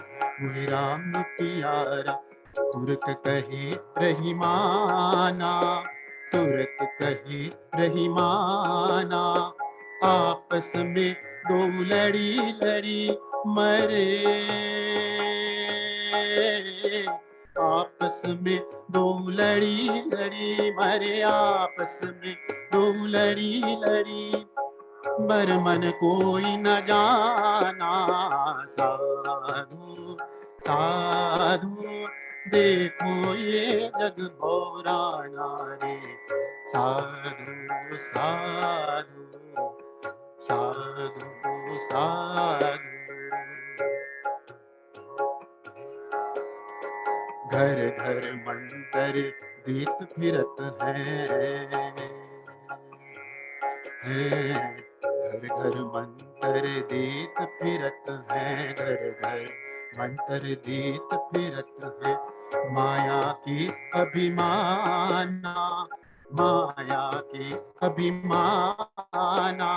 मोहि राम प्यारा। तुर्क कहे रहीमाना, तुर्क कहे रहीमाना, आपस में दो लड़ी लड़ी मरे, आपस में दो लड़ी लड़ी मरे, आपस में दो लड़ी लड़ी बर मन कोई न जाना, साधु साधु देखो ये जग भौराना रे, साधु साधु साधु साधु। घर घर मंतर दीत फिरत हैं, घर घर मंतर दीत फिरत हैं, घर घर मंतर दीत फिरत हैं, माया की अभिमाना, माया की अभिमाना,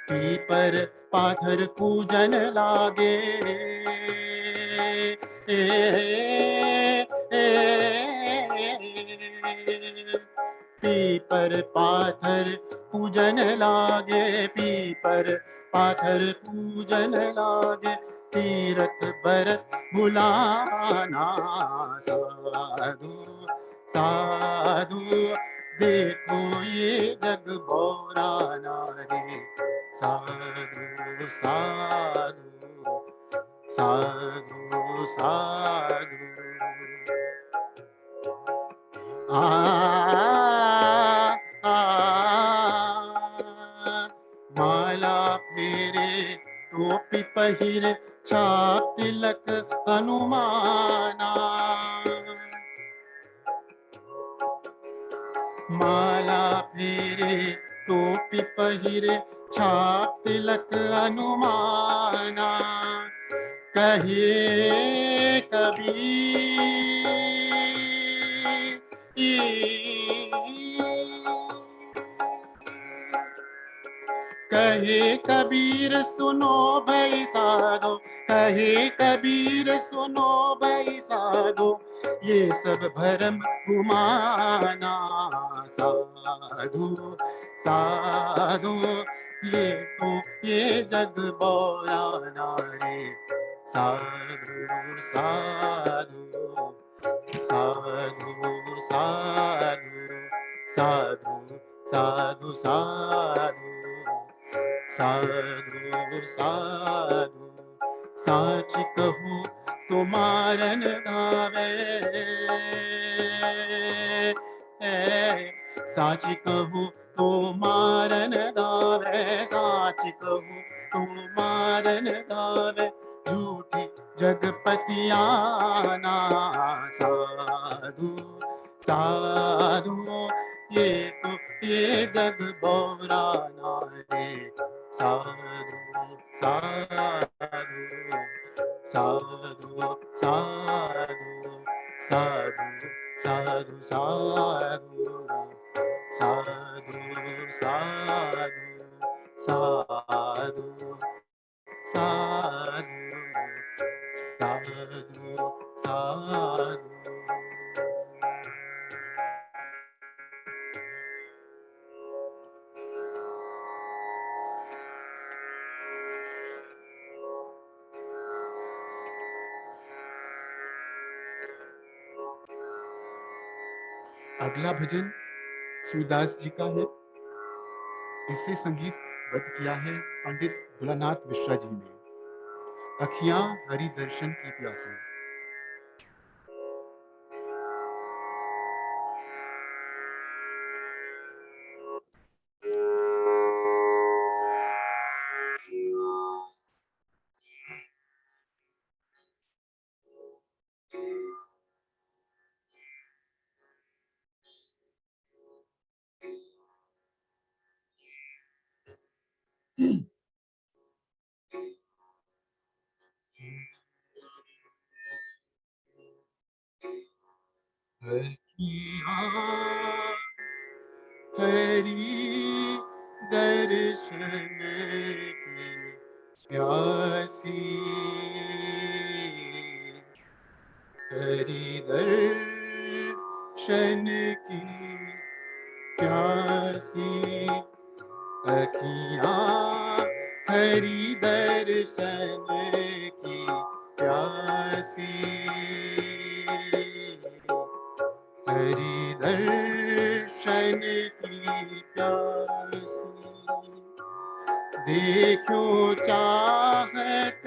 पीपर पाथर पूजन लागे, पीपर पाथर पूजन लागे, पीपर पाथर पूजन लागे, तीरथ भरत बुलाना, साधु साधु देखो ये जग भौराना रे, साधु साधु साधु साधु। आ माला फेरे टोपी पहिरे, छाप तिलक हनुमाना, माला फेरे टोपी पहिरे, छाप तिलक हनुमाना, कहिए कहे कबीर सुनो भाई साधो, कहे कबीर सुनो भाई साधो, ये सब भरम गुमाना, साधु साधु ये जग बौराना रे, साधु साधु साधु साधु साधु साधु साधु साधु साधु। साच कहूँ तो मारन धावे, साच कहूँ तो मारन धावे, साच कहूँ तो मारन धावे, झूठी जगपतियाना, साधु साधु ये जग भौराना रे, साधु साधु साधु साधु साधु साधु साधु साधु साधु साधु साधु साधु। अगला भजन सूरदास जी का है। इसे संगीतबद्ध किया है पंडित भोलानाथ मिश्रा जी ने। अखियां हरि दर्शन की प्यासी। हरि दर्शन की प्यासी, हरि दर्शन की प्यासी, अखियां हरि दर्शन की प्यासी, हरि दर्शन की प्यासी। देखो चाहत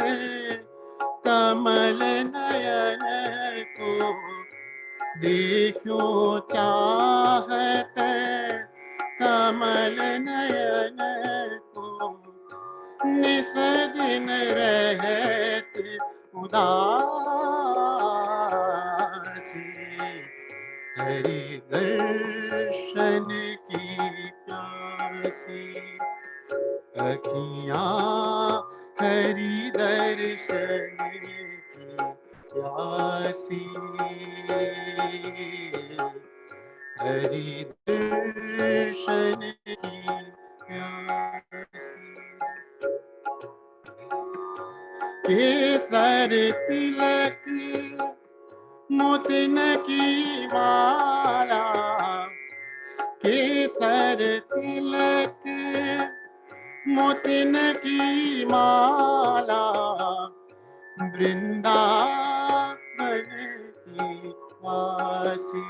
कमल नयन को, देखो चाहत कमल नयन को, निस दिन रहत उदासी, हरि दर्शन की प्यासी। अखियाँ हरि दर्शन की प्यासी, हरि दर्शन की प्यासी। केसर तिलक मोतिन की माला, केसर तिलक मोतिन की माला, वृंदावन की वासी,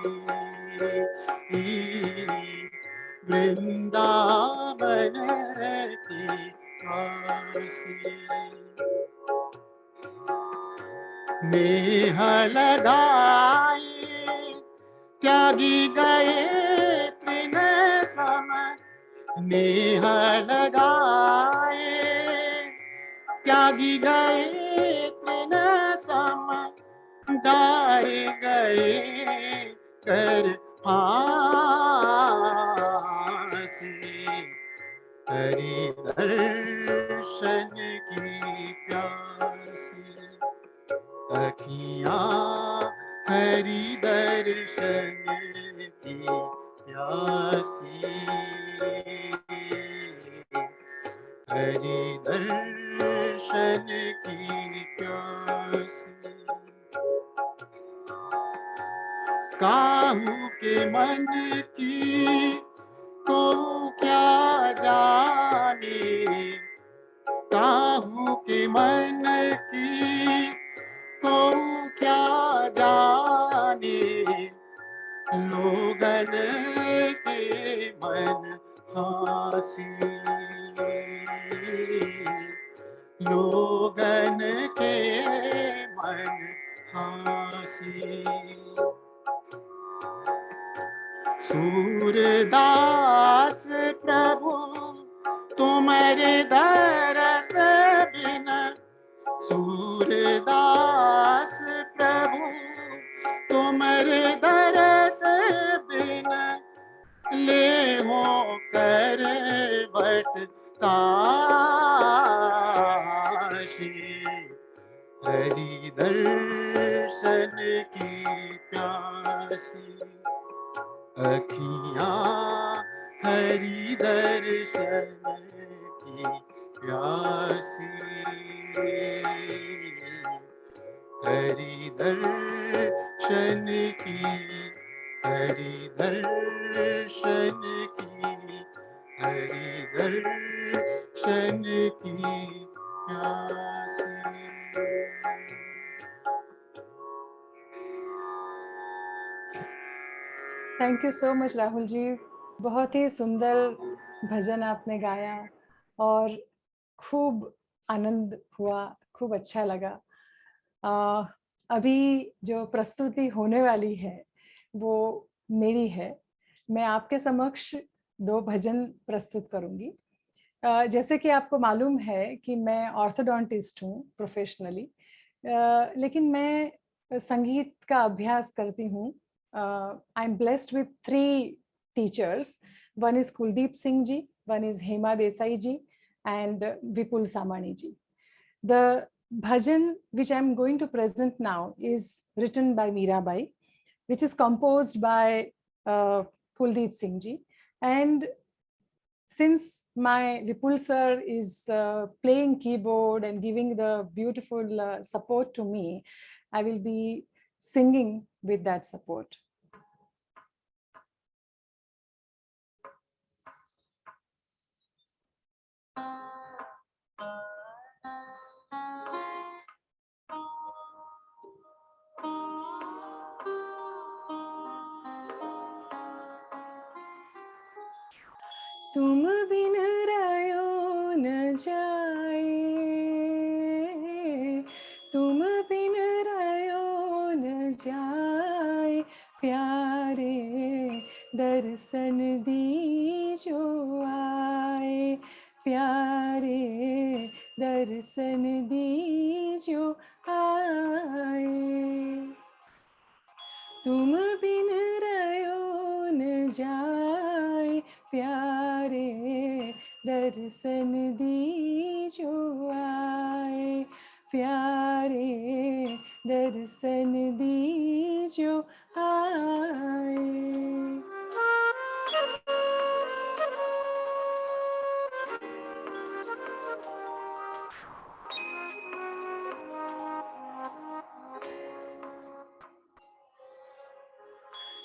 वृंदावन की वासी। नेह लगाए त्यागी गए तृण सम, नेह लगाए त्यागी गए तृण सम, डाए गए कर फांसी, हरि दर्शन की प्यासी। अखियाँ हरि दर्शन की प्यासी, हरि दर्शन की प्यासी। काहू के मन की को क्या जाने, काहू के मन की को क्या जाने, लोगन के मन फांसी, लोगन के मन फांसी। सूरदास प्रभु तुम्हारे दरस बिन, सूरदास प्रभु तुम्हारे दरस बिन, ले हो कर बट काशी, हरि दर्शन की प्यासी। अखियाँ हरि दर्शन की प्यासी, हरि दर्शन की, हरि दर्शन की, हरि दर्शन की प्यासी। Thank you so much Rahul ji, बहुत ही सुंदर भजन आपने गाया और खूब आनंद हुआ, खूब अच्छा लगा। अभी जो प्रस्तुति होने वाली है वो मेरी है। मैं आपके समक्ष 2 भजन प्रस्तुत करूंगी। जैसे कि आपको मालूम है कि मैं ऑर्थोडोंटिस्ट हूँ प्रोफेशनली, लेकिन मैं संगीत का अभ्यास करती हूँ। I am blessed with 3 teachers. One is Kuldeep Singh ji, one is Hema Desai ji, and Vipul Samani ji. The bhajan which I'm going to present now is written by Mirabai, which is composed by Kuldeep Singh ji. And since my Vipul sir is playing keyboard and giving the beautiful support to me, I will be singing with that support. बिन रयो न जाए, तुम बिन रयो न जाए, प्यारे दर्शन दीजो आए, प्यारे दर्शन दीजो आए। तुम बिन रयो न जाए, प्यारे दर्शन दीजो आए, प्यारे दर्शन दीजो आए।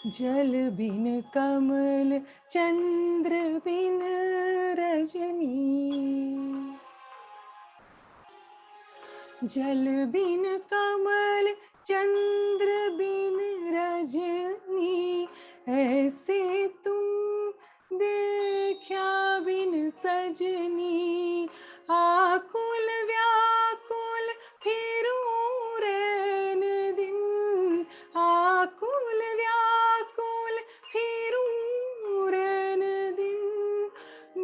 जल बिन कमल चंद्र बिन रजनी, जल बिन कमल चंद्र बिन रजनी, ऐसे तुम देखा बिन सजनी, आकुल व्याकुल फिरूं रैन दिन, आकुल व्याकुल फिरूं रैन दिन,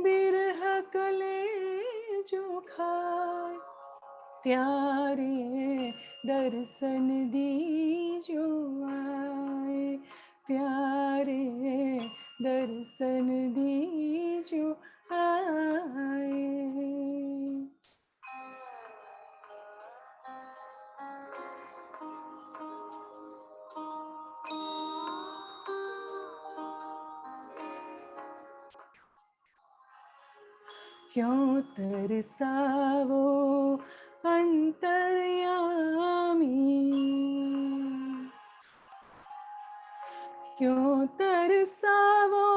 बिरह कलेजो खाए, प्यारे दर्शन दीजो आए, प्यारे दर्शन दीजो आए। क्यों तरसावो अंतर्यामी, क्यों तरसावो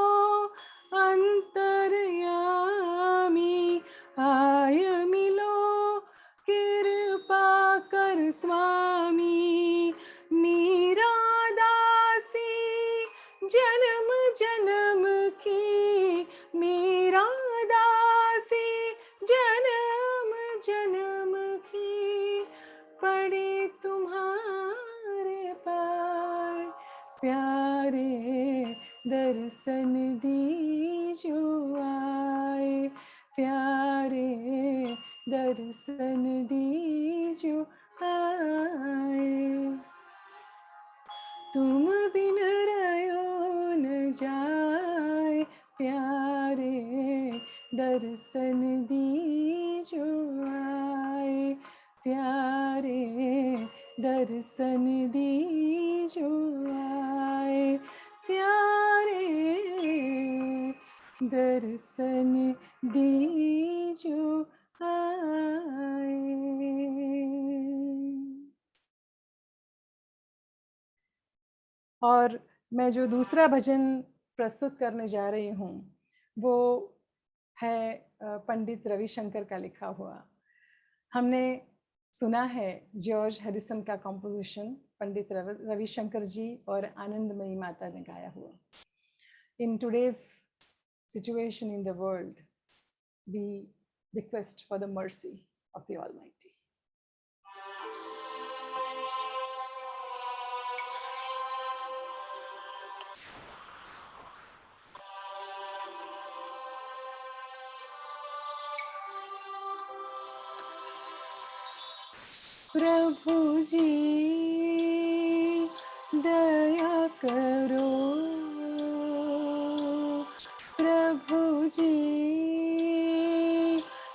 अंतर्यामी, आय मिलो कृपा कर स्वामी, मीरा दासी जन्म जन्म की, मीरा दासी जन्म जन्म की, पड़ी तुम्हारे पाय, प्यारे दर्शन दीजो आए, प्यारे दर्शन दीजो आए। तुम बिन रयो न जाए, प्यारे दर्शन दीजो आए, प्यारे दर्शन दीजो आए, प्यारे दर्शन दीजो आए। और मैं जो दूसरा भजन प्रस्तुत करने जा रही हूँ वो है पंडित रविशंकर का लिखा हुआ। हमने सुना है जॉर्ज हैरिसन का कंपोजिशन, पंडित रविशंकर जी और आनंदमयी माता ने गाया हुआ। In today's situation in the world we request for the mercy of the almighty. प्रभु जी दया करो, प्रभु जी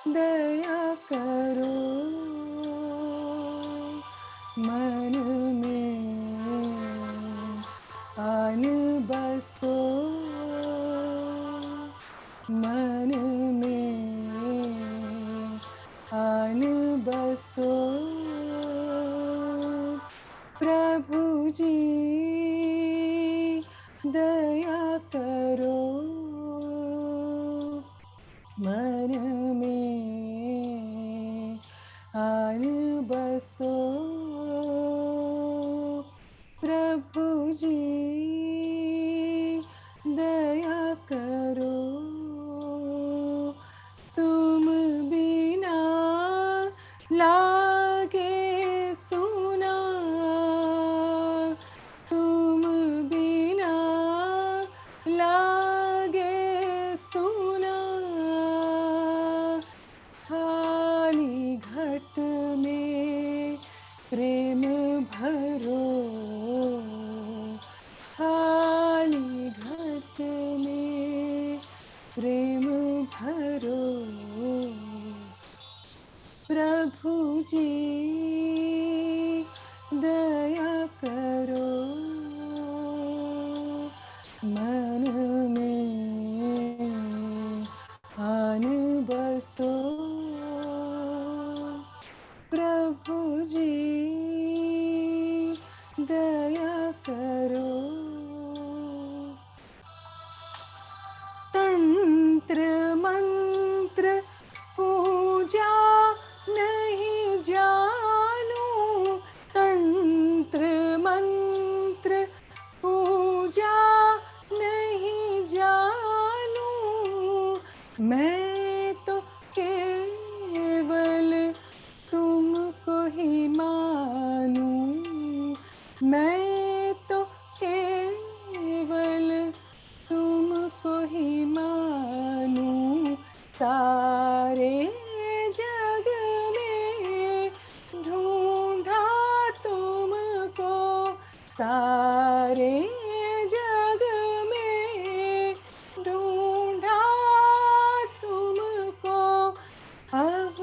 दया करो, मन में आन बसो, मन में आन बसो, प्रभु जी दया करो, मन में आन बसो, प्रभु जी दया करो, भरो प्रभु जी दया करो मन में आन बसो प्रभु जी दया करो तंत्र मंत्र पूजा नहीं जानू तंत्र मंत्र पूजा नहीं जानू मैं तो केवल तुमको ही मानू मैं तो केवल तुमको ही मानू सारे जग में ढूंढा तुमको सारे जग में ढूंढा तुमको अब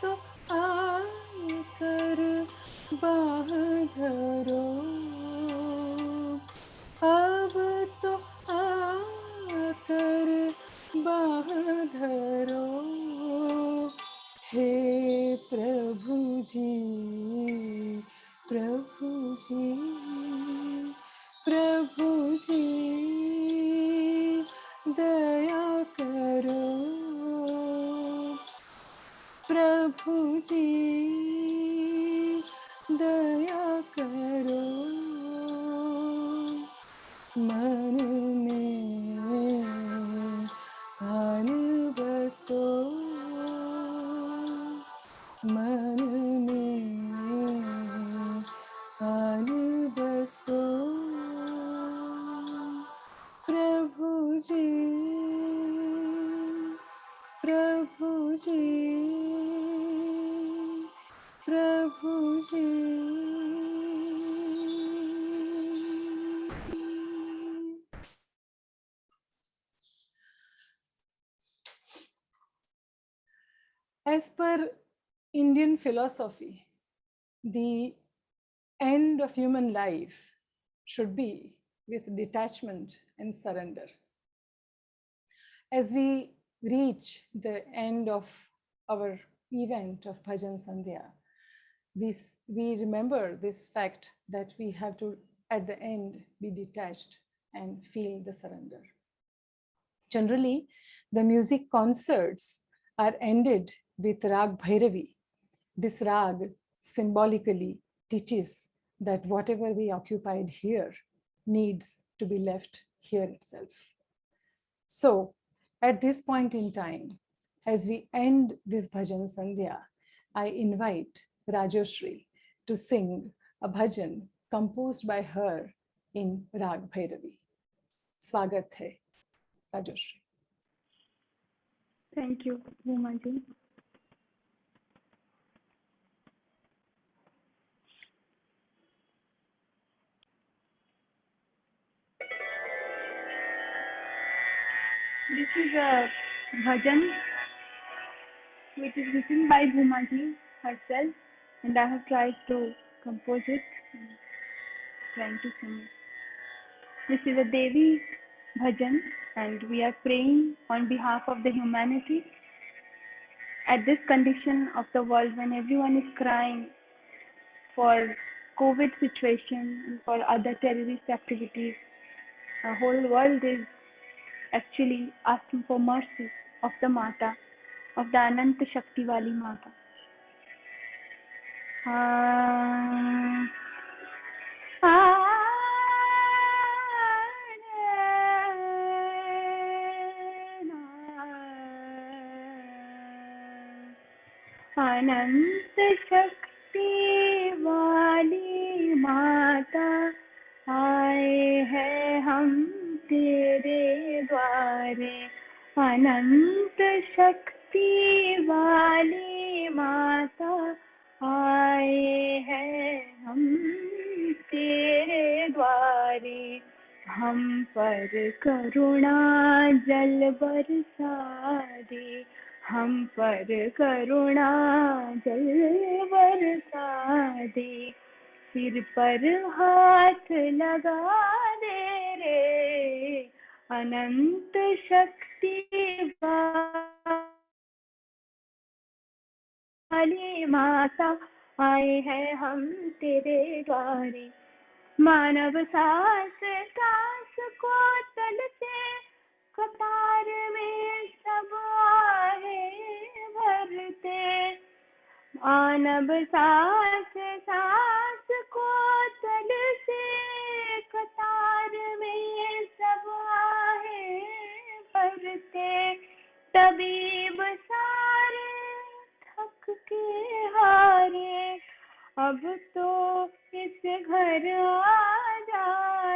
तो आकर बाह धरो अब तो आकर बाह धरो हे प्रभु जी प्रभु जी प्रभु जी दया करो प्रभु जी दया करो मन में आन बसो मन में आन बसो प्रभु जी प्रभु जी प्रभु जी As per Indian philosophy, the end of human life should be with detachment and surrender. As we reach the end of our event of Bhajan Sandhya, we remember this fact that we have to, at the end, be detached and feel the surrender. Generally, the music concerts are ended with Rag Bhairavi. This rag symbolically teaches that whatever we occupied here needs to be left here itself. So, at this point in time, as we end this Bhajan Sandhya, I invite Rajoshri to sing a bhajan composed by her in Rag Bhairavi. Swagat hai, Rajoshri. Thank you, Bhuma ji. This is a bhajan which is written by Bhuma ji herself, and I have tried to compose it and trying to sing it. This is a Devi bhajan, and we are praying on behalf of the humanity at this condition of the world when everyone is crying for COVID situation and for other terrorist activities. The whole world is actually asking for mercy of the Mata, of the Ananta Shakti Wali Mata. अनंत शक्ति वाली माता आए हैं हम तेरे द्वारे अनंत शक्ति वाली माता आए हैं हम तेरे द्वारे हम पर करुणा जल बरसा दे, हम पर करुणा जल बरसा दे, सिर पर हाथ लगा दे रे अनंत शक्ति वाली माता, आए हैं हम तेरे द्वारे। मानव सास सास को तलते, कतार में सब आहे भरते। मानव सास सास को तलते, कतार में सब आहे भरते। तबीब सारे थक के हारे, अब तो इस घर आ जा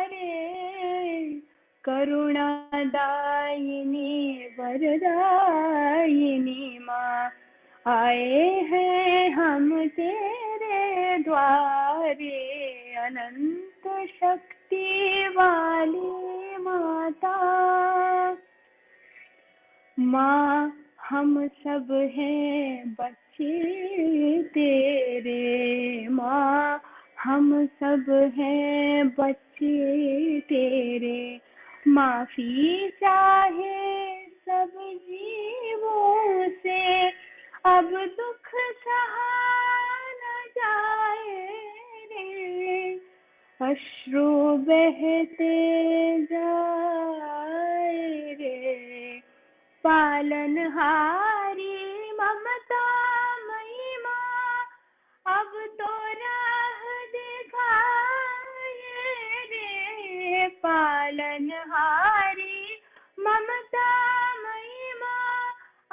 रे। करुणा दायिनी वरदायिनी माँ, आए हैं हम तेरे द्वारे। अनंत शक्ति वाली माता, माँ हम सब हैं बच्चे तेरे। माँ हम सब हैं बच्चे तेरे। माफी चाहे सब जीवों से, अब दुख सहा न जाए रे। अश्रु बहते जाए रे। पालनहारी ममता मई माँ, अब तो राह दिखाए रे। पालनहारी ममता मई माँ,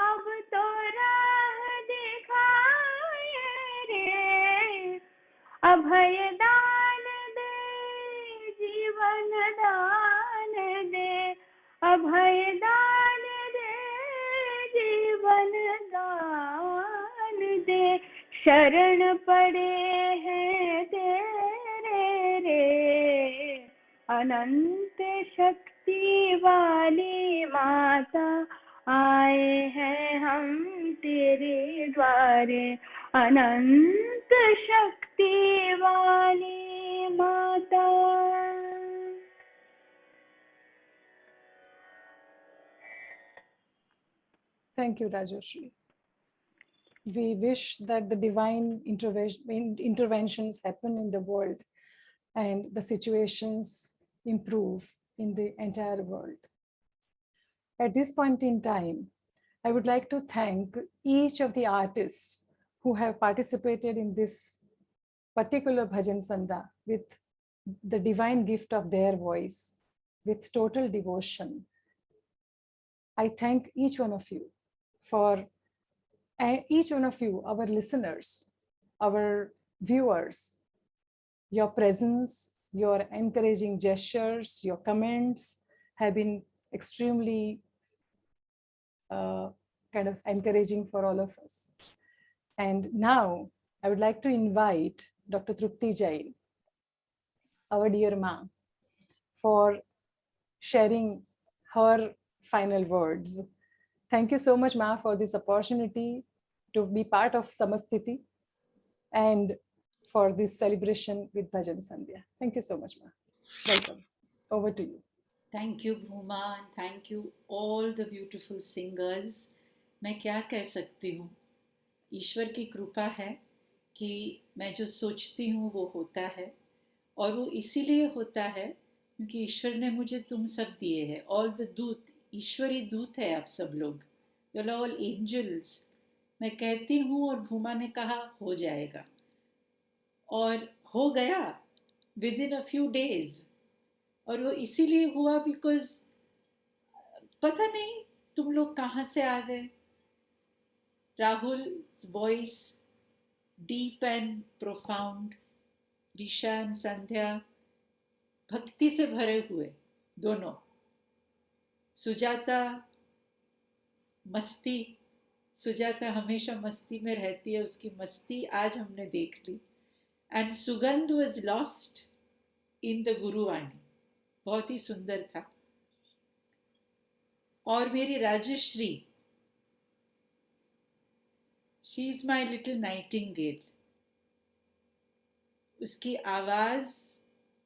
अब तो राह दिखाए रे। अभय दान दे, जीवन दान दे, अभय दान दे, जीवन दान दे। शरण पड़े हैं तेरे रे, अनंत शक्ति वाली माता, आए हैं हम तेरे द्वारे। अनंत शक्ति वाली माता। Thank you, Rajeshri. We wish that the divine interventions happen in the world and the situations improve in the entire world. At this point in time, I would like to thank each of the artists who have participated in this particular Bhajan Sandha with the divine gift of their voice, with total devotion. I thank each one of you for each one of you, our listeners, our viewers, your presence, your encouraging gestures, your comments have been extremely kind of encouraging for all of us. And now I would like to invite Dr. Trupti Jain, our dear ma, for sharing her final words. Thank you so much, ma, for this opportunity to be part of Samasthiti and for this celebration with Bhajan Sandhya. Thank you so much, ma. Welcome. Over to you. Thank you, Bhuma, and thank you all the beautiful singers. मैं क्या कह सकती हूँ, ईश्वर की कृपा है कि मैं जो सोचती हूँ वो होता है, और वो इसीलिए होता है क्योंकि ईश्वर ने मुझे तुम सब दिए हैं, ऑल द दूत, ईश्वरी दूत है आप सब लोग, यू ऑल एंजल्स। मैं कहती हूँ और भूमा ने कहा हो जाएगा, और हो गया with in a few days. और वो इसीलिए हुआ बिकॉज पता नहीं तुम लोग कहाँ से आ गए। Rahul's voice, deep and profound, Risha and Sandhya भक्ति से भरे हुए दोनों, सुजाता मस्ती, सुजाता हमेशा मस्ती में रहती है, उसकी मस्ती आज हमने देख ली। And Sugandh was lost in the Gurbani, बहुत ही सुंदर था। और मेरी Rajshri, she is my little nightingale. उसकी आवाज,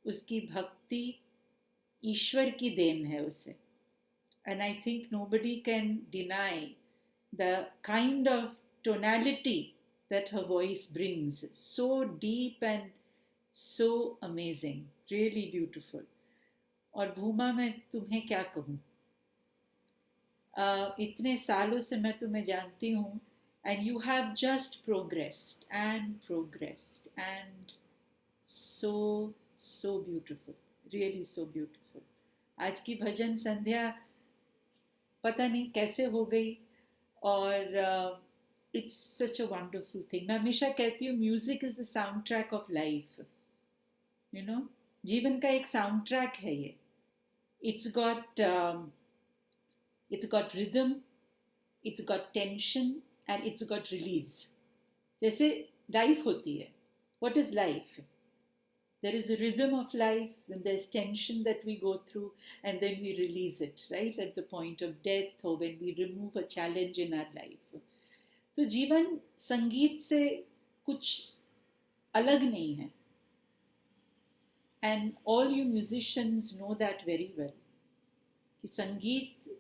उसकी भक्ति ईश्वर की देन है उसे। And I think nobody can deny the kind of tonality that her voice brings. So deep and so amazing, really beautiful. और भूमा, मैं तुम्हें क्या कहूँ, इतने सालों से मैं तुम्हें जानती हूँ, and you have just progressed and progressed and so beautiful, really so beautiful. आज की भजन संध्या पता नहीं कैसे हो गई, और it's such a wonderful thing. मैं हमेशा कहती हूँ music is the sound track of life, you know, जीवन का एक साउंड ट्रैक है ये। It's got rhythm, it's got tension and it's got release. जैसे लाइफ होती है, what is life? There is a rhythm of life, then there's tension that we go through, and then we release it, right? At the point of death or when we remove a challenge in our life. तो जीवन संगीत से कुछ अलग नहीं है। And all you musicians know that very well. कि संगीत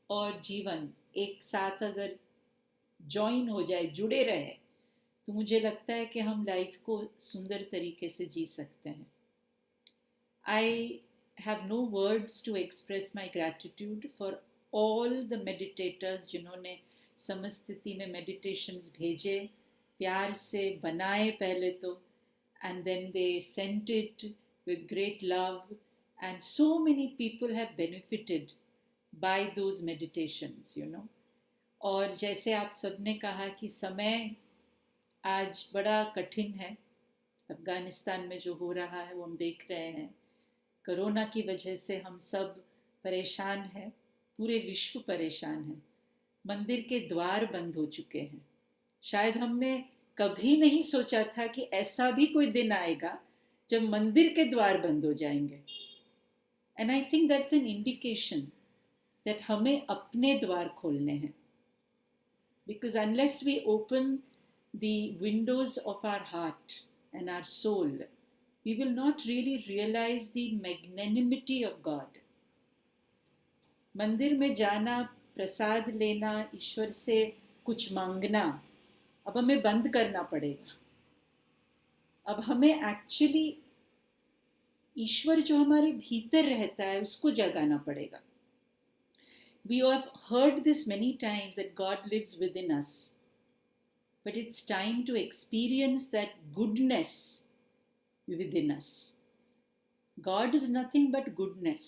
और जीवन एक साथ अगर जॉइन हो जाए, जुड़े रहे, तो मुझे लगता है कि हम लाइफ को सुंदर तरीके से जी सकते हैं। I have no words to express my gratitude for all the meditators जिन्होंने समस्थिति में meditations भेजे, प्यार से बनाए पहले तो, and then they sent it with great love, and so many people have benefited by those meditations, you know. और जैसे आप सबने कहा कि समय आज बड़ा कठिन है, अफगानिस्तान में जो हो रहा है वो हम देख रहे हैं। कोरोना की वजह से हम सब परेशान हैं, पूरे विश्व परेशान है। मंदिर के द्वार बंद हो चुके हैं। शायद हमने कभी नहीं सोचा था कि ऐसा भी कोई दिन आएगा जब मंदिर के द्वार बंद हो जाएंगे। And I think that's an indication that हमें अपने द्वार खोलने हैं, because unless we open the windows of our heart and our soul, we will not really realize the magnanimity of God. मंदिर में जाना, प्रसाद लेना, ईश्वर से कुछ मांगना, अब हमें बंद करना पड़ेगा। अब हमें एक्चुअली ईश्वर जो हमारे भीतर रहता है उसको जगाना पड़ेगा। We have heard this many times that God lives within us. But it's time to experience that goodness within us. God is nothing but goodness.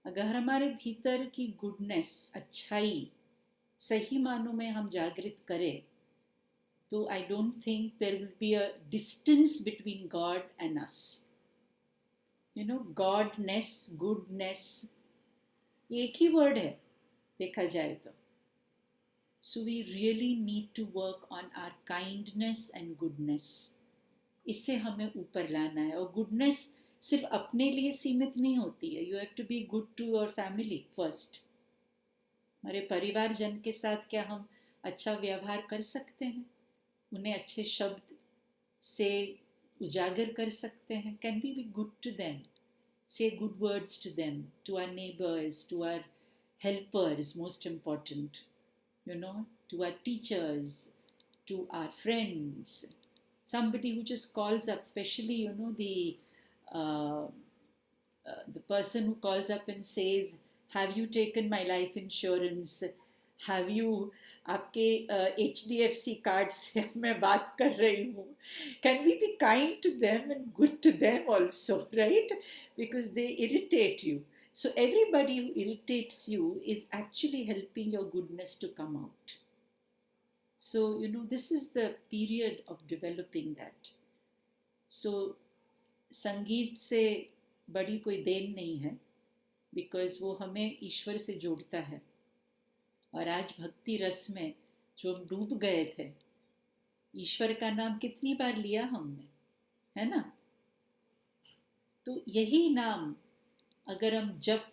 अगर हमारे भीतर की goodness, अच्छाई, सही मानों में हम जागृत करें, तो I don't think there will be a distance between God and us. You know, Godness, goodness, एक ही word है देखा जाए तो। So we really need to work on our kindness and goodness. इससे हमें ऊपर लाना है। और goodness सिर्फ अपने लिए सीमित नहीं होती है। You have to be good to your family first. हमारे परिवारजन के साथ क्या हम अच्छा व्यवहार कर सकते हैं? उन्हें अच्छे शब्द से उजागर कर सकते हैं? Can we be good to them? Say good words to them, to our neighbors, to our helpers, most important. You know, to our teachers, to our friends, somebody who just calls up, especially, you know, the person who calls up and says, have you taken my life insurance? Have you, आपके HDFC कार्ड से मैं बात कर रही हूँ। Can we be kind to them and good to them also, right? Because they irritate you. So everybody who irritates you is actually helping your goodness to come out. So, you know, this is the period of developing that. So, संगीत से बड़ी कोई देन नहीं है, because वो हमें ईश्वर से जोड़ता है। और आज भक्ति रस में जो हम डूब गए थे, ईश्वर का नाम कितनी बार लिया हमने, है ना? तो यही नाम अगर हम जप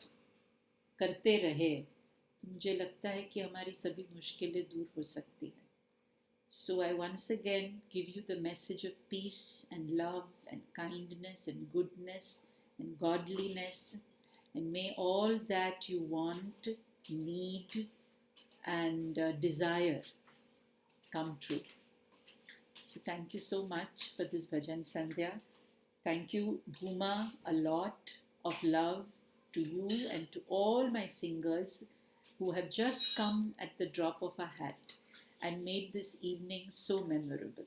करते रहे तो मुझे लगता है कि हमारी सभी मुश्किलें दूर हो सकती हैं. So I once again give you the message of peace and love and kindness and goodness and godliness, and may all that you want, need, and desire come true. So thank you so much for this Bhajan Sandhya. Thank you, Bhuma, a lot of love to you and to all my singers who have just come at the drop of a hat and made this evening so memorable.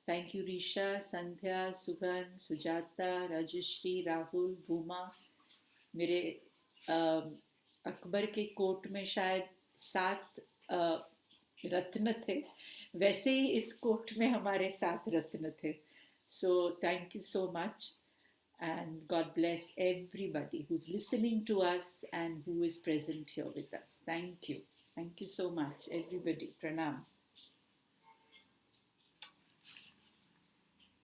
Thank you, Risha, Sandhya, Sugan, Sujata, Rajashri, Rahul, Bhuma. मेरे अकबर के कोट में शायद 7 रत्न थे, वैसे ही इस कोट में हमारे 7 रत्न थे. So thank you so much, and God bless everybody who's listening to us and who is present here with us. Thank you so much, everybody. Pranam.